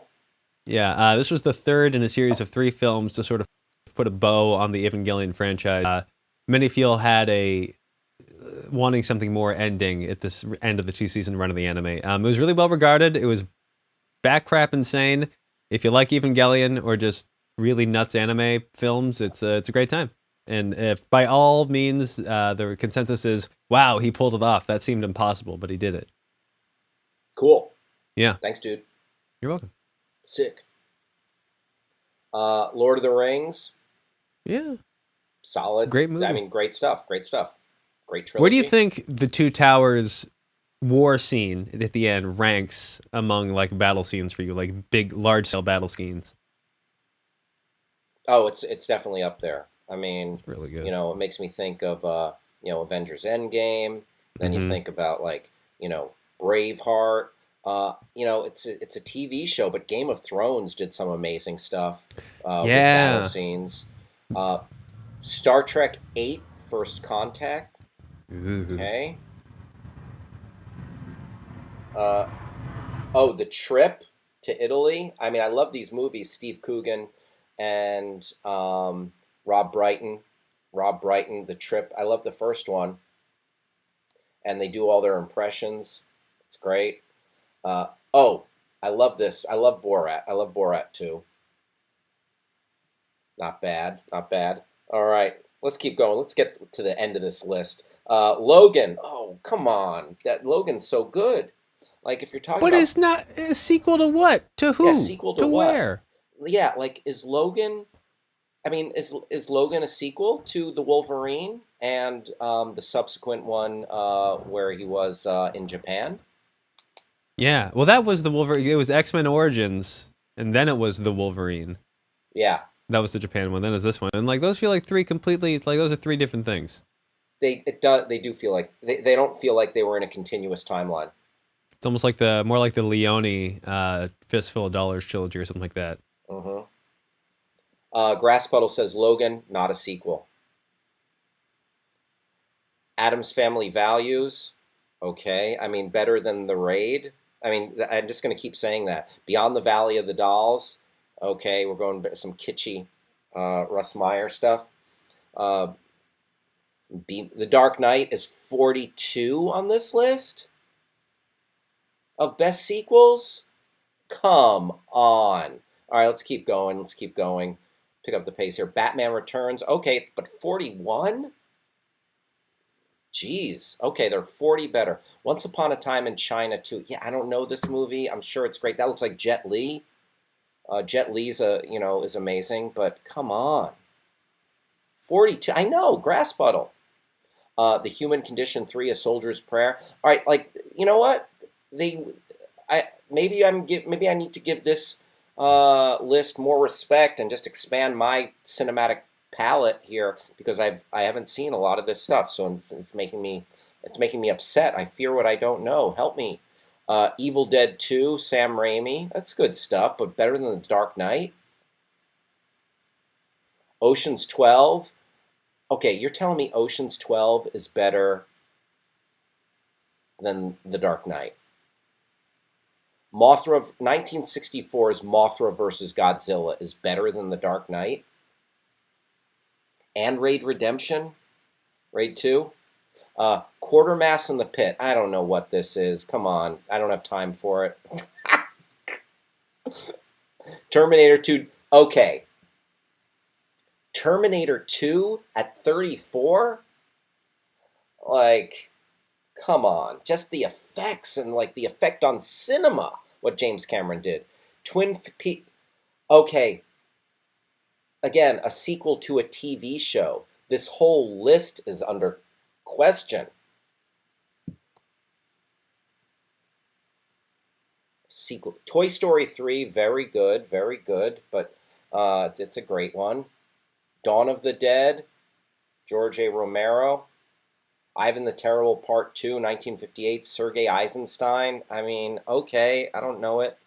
Yeah, this was the third in a series of 3 films to sort of put a bow on the Evangelion franchise. Many feel had a wanting something more ending at this end of the 2-season run of the anime. It was really well regarded. It was back crap insane. If you like Evangelion or just really nuts anime films, it's a great time. And if by all means the consensus is, wow, he pulled it off. That seemed impossible, but he did it. Cool. Yeah, Thanks, dude. you're welcome. Sick. Lord of the Rings. Yeah, Solid. great movie. I mean, great stuff. Great stuff. Great trilogy. Where do you think the Two Towers war scene at the end ranks among like battle scenes for you, like big, large scale battle scenes? Oh, it's definitely up there. I mean, Really good. it makes me think of Avengers Endgame. Then you Mhm. think about Braveheart. It's a TV show, but Game of Thrones did some amazing stuff with battle Yeah. scenes. Star Trek 8 First Contact. Ooh. Okay. The Trip to Italy. I mean, I love these movies. Steve Coogan and Rob Brighton. The Trip. I love the first one, and they do all their impressions. It's great. Oh, I love this. I love Borat. I love Borat too. Not bad. Not bad. All right, let's keep going. Let's get to the end of this list. Logan. Oh, come on. That Logan's so good. Like if you're talking But about it's not a sequel to what? To who? yeah, sequel to what? Where? Yeah, like is Logan? I mean, is Logan a sequel to the Wolverine and the subsequent one where he was in Japan? Yeah. Well, that was the Wolverine. It was X-Men Origins, and then it was the Wolverine. Yeah, That was the Japan one. Then is this one, and like those feel like 3 completely like those are 3 different things. they do feel like they don't feel like they were in a continuous timeline. It's almost like the more like the Leone Fistful of Dollars trilogy or something like that. Mm-hmm. Grass Puddle says Logan, not a sequel. Adam's Family Values, okay. I mean, better than The Raid. I mean, I'm just going to keep saying that. Beyond the Valley of the Dolls, okay. We're going to some kitschy Russ Meyer stuff. Uh, The Dark Knight is 42 on this list of best sequels. Come on. All right, let's keep going. Let's keep going. Pick up the pace here. Batman Returns. Okay, but 41? Jeez. Okay, they're 40 better. Once Upon a Time in China, too. Yeah, I don't know this movie. I'm sure it's great. That looks like Jet Li. Jet Li's, is amazing, but come on. 42. I know, Grass Puddle. The Human Condition 3, A Soldier's Prayer. All right, like, you know what? Maybe I need to give this list more respect and just expand my cinematic palette here because I haven't seen a lot of this stuff, so it's making me upset. I fear what I don't know. Help me. Evil Dead 2, Sam Raimi. That's good stuff, but better than The Dark Knight. Ocean's 12. Okay, you're telling me Ocean's 12 is better than The Dark Knight. 1964's Mothra versus Godzilla is better than The Dark Knight. And Raid Redemption, Raid 2. Quartermass in the Pit. I don't know what this is. Come on, I don't have time for it. Terminator 2. Okay. Terminator 2 at 34? Like, come on. Just the effects and like the effect on cinema, what James Cameron did. Okay. Again, a sequel to a TV show. This whole list is under question. Sequel. Toy Story 3, very good, but It's a great one. Dawn of the Dead, George A. Romero. Ivan the Terrible Part 2, 1958, Sergei Eisenstein. I mean, okay, I don't know it.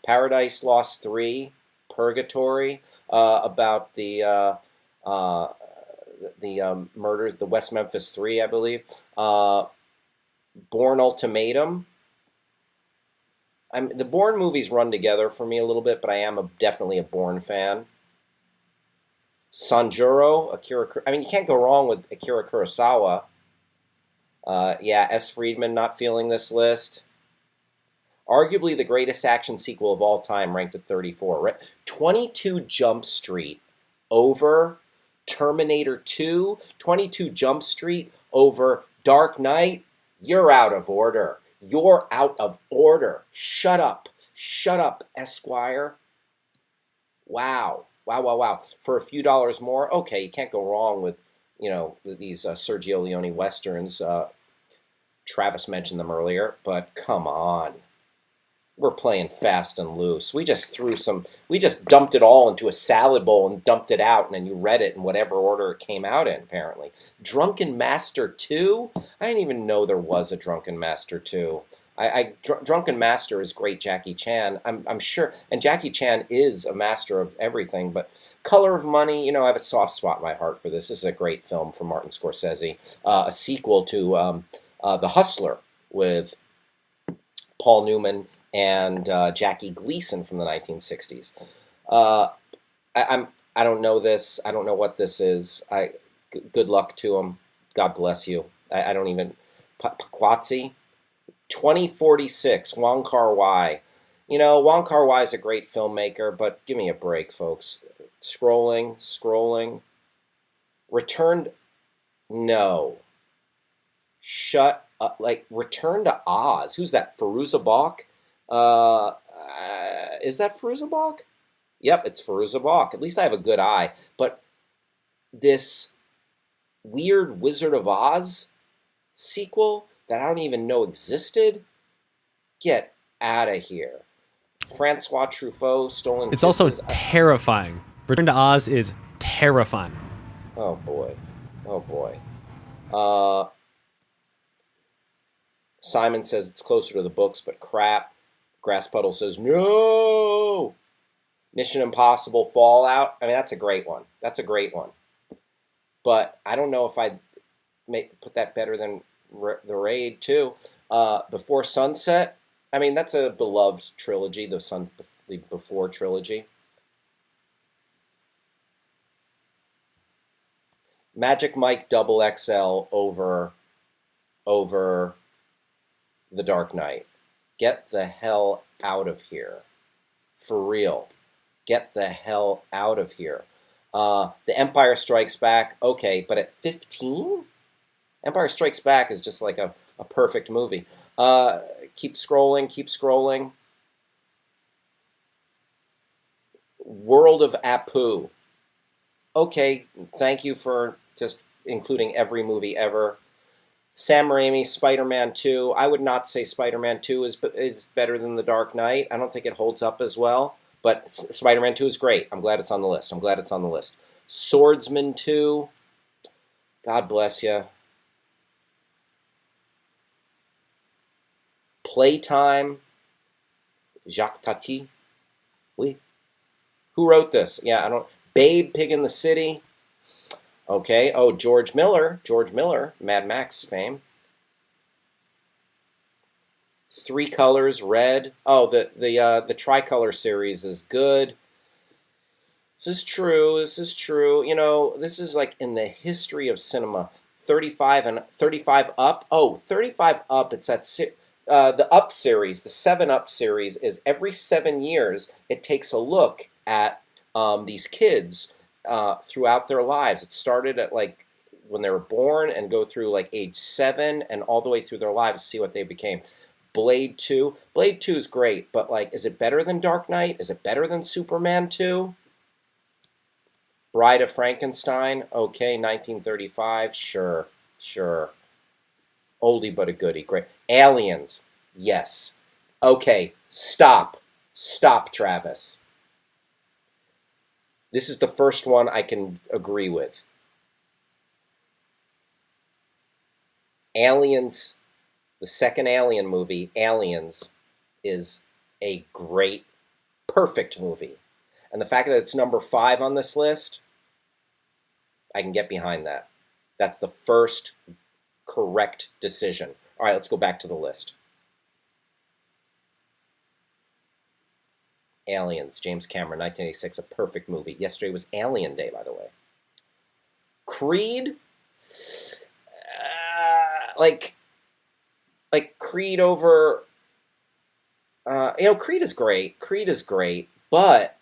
Paradise Lost 3, Purgatory, about the murder, the West Memphis 3, I believe. Bourne Ultimatum. The Bourne movies run together for me a little bit, but I am definitely a Bourne fan. Sanjuro, Akira. I mean, you can't go wrong with Akira Kurosawa. Yeah, S. Friedman not feeling this list. Arguably the greatest action sequel of all time, ranked at 34. Right? 22 Jump Street over Terminator 2. 22 Jump Street over Dark Knight. You're out of order. You're out of order. Shut up. Shut up, Esquire. Wow. Wow, wow, wow. For a few dollars more, okay, you can't go wrong with, these Sergio Leone Westerns. Travis mentioned them earlier, but come on. We're playing fast and loose. We just dumped it all into a salad bowl and dumped it out, and then you read it in whatever order it came out in, apparently. Drunken Master 2? I didn't even know there was a Drunken Master 2. Drunken Master is great Jackie Chan, I'm sure, and Jackie Chan is a master of everything, but Color of Money, I have a soft spot in my heart for this. This is a great film from Martin Scorsese, a sequel to The Hustler with Paul Newman and Jackie Gleason from the 1960s. I don't know this. I don't know what this is. Good luck to him. God bless you. I don't even... Pakwatsi? 2046, Wong Kar-wai. Wong Kar-wai is a great filmmaker, but give me a break, folks. Scrolling. Returned... No. Shut up. Return to Oz. Who's that? Fairuza Balk? Is that Fairuza Balk? Yep, it's Fairuza Balk. At least I have a good eye. But this weird Wizard of Oz sequel that I don't even know existed? Get out of here. Francois Truffaut, Stolen It's Kisses. also terrifying. Return to Oz is terrifying. Oh, boy. Simon says it's closer to the books, but crap. Grass Puddle says, no! Mission Impossible Fallout. I mean, that's a great one. But I don't know if I'd put that better than The Raid, too. Before Sunset. I mean, that's a beloved trilogy, the Before trilogy. Magic Mike Double XL over The Dark Knight. Get the hell out of here. For real. Get the hell out of here. The Empire Strikes Back, okay, but at 15? Empire Strikes Back is just like a perfect movie. Keep scrolling. World of Apu. Okay, thank you for just including every movie ever. Sam Raimi, Spider-Man 2. I would not say Spider-Man 2 is better than The Dark Knight. I don't think it holds up as well. But Spider-Man 2 is great. I'm glad it's on the list. Swordsman 2. God bless you. Playtime. Jacques Tati. Oui. Who wrote this? Yeah, I don't... Babe, Pig in the City. Okay. Oh, George Miller, Mad Max fame. Three Colors, Red. Oh, the Tricolor series is good. This is true. This is like in the history of cinema. 35 and 35 Up. Oh, 35 Up. It's that the Up series. The 7 Up series is every 7 years it takes a look at these kids throughout their lives. It started at like when they were born and go through like age 7 and all the way through their lives to see what they became. Blade 2. Blade 2 is great, but like, is it better than Dark Knight? Is it better than Superman 2? Bride of Frankenstein. Okay, 1935. Sure. Oldie but a goodie. Great. Aliens. Yes. Okay, stop, Travis. This is the first one I can agree with. Aliens, the second Alien movie, Aliens, is a great, perfect movie. And the fact that it's number 5 on this list, I can get behind that. That's the first correct decision. All right, let's go back to the list. Aliens, James Cameron, 1986, a perfect movie. Yesterday was Alien Day, by the way. Creed, like Creed over, Creed is great. Creed is great, but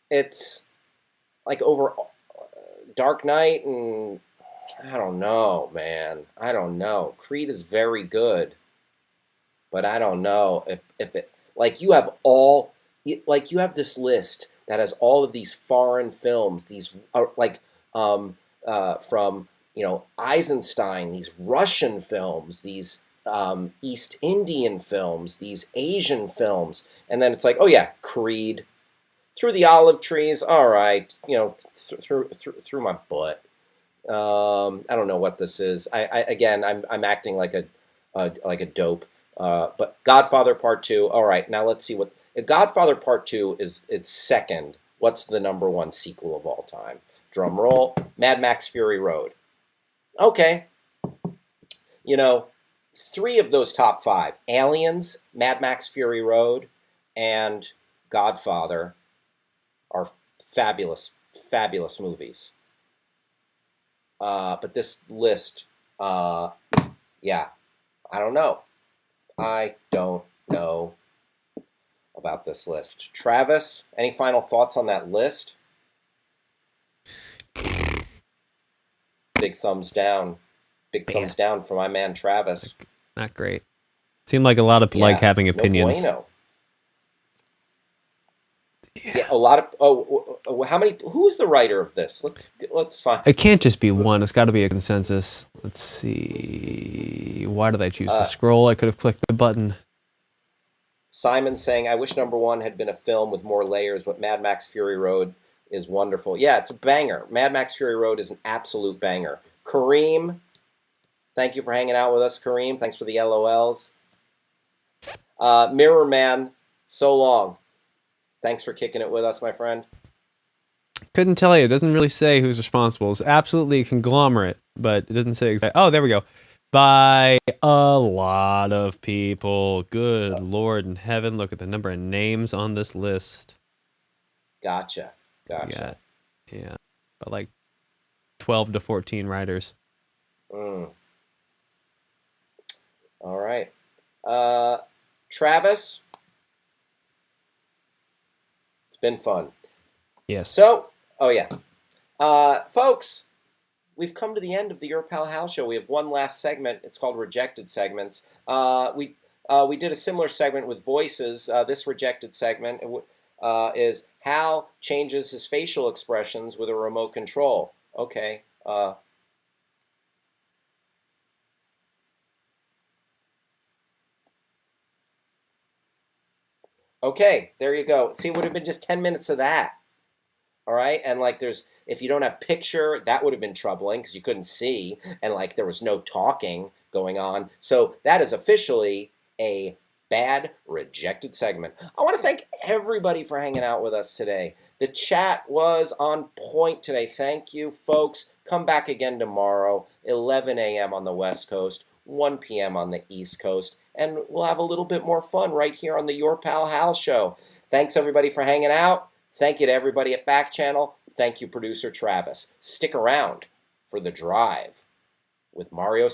it's like over Dark Knight, and I don't know, man. I don't know. Creed is very good, but I don't know if it, like, you have this list that has all of these foreign films, these from Eisenstein, these Russian films, these East Indian films, these Asian films, and then it's like, oh yeah, Creed, Through the Olive Trees, all right, through my butt. I don't know what this is. I'm acting like a dope. But Godfather Part 2. All right, now let's see what Godfather Part 2 is second. What's the number 1 sequel of all time? Drum roll. Mad Max Fury Road. Okay. 3 of those top 5, Aliens, Mad Max Fury Road, and Godfather, are fabulous, fabulous movies. But this list, yeah, I don't know. I don't know about this list. Travis, any final thoughts on that list? Big thumbs down. Big thumbs down for my man Travis. Not great. Seemed like a lot of like having opinions. No bueno. Yeah, a lot of. How many? Who's the writer of this? Let's find. It can't just be one. It's got to be a consensus. Let's see. Why did I choose to scroll? I could have clicked the button. Simon saying, "I wish number 1 had been a film with more layers, but Mad Max Fury Road is wonderful." Yeah, it's a banger. Mad Max Fury Road is an absolute banger. Kareem, thank you for hanging out with us, Kareem. Thanks for the LOLs. Mirror Man, so long. Thanks for kicking it with us, my friend. Couldn't tell you. It doesn't really say who's responsible. It's absolutely a conglomerate, but it doesn't say exactly. Oh, there we go. By a lot of people. Good Lord in heaven. Look at the number of names on this list. Gotcha. Yeah. But like 12 to 14 writers. All right. Travis, it's been fun. Yes. So, folks, we've come to the end of the Your Pal Hal show. We have one last segment. It's called Rejected Segments. We did a similar segment with voices. This rejected segment is Hal changes his facial expressions with a remote control. Okay. Okay, there you go. See, it would have been just 10 minutes of that. All right, and like if you don't have picture, that would have been troubling because you couldn't see, and like there was no talking going on. So that is officially a bad rejected segment. I want to thank everybody for hanging out with us today. The chat was on point today. Thank you, folks. Come back again tomorrow, 11 a.m. on the West Coast, 1 p.m. on the East Coast, and we'll have a little bit more fun right here on the Your Pal Hal show. Thanks, everybody, for hanging out. Thank you to everybody at Backchannel. Thank you, producer Travis. Stick around for The Drive with Mario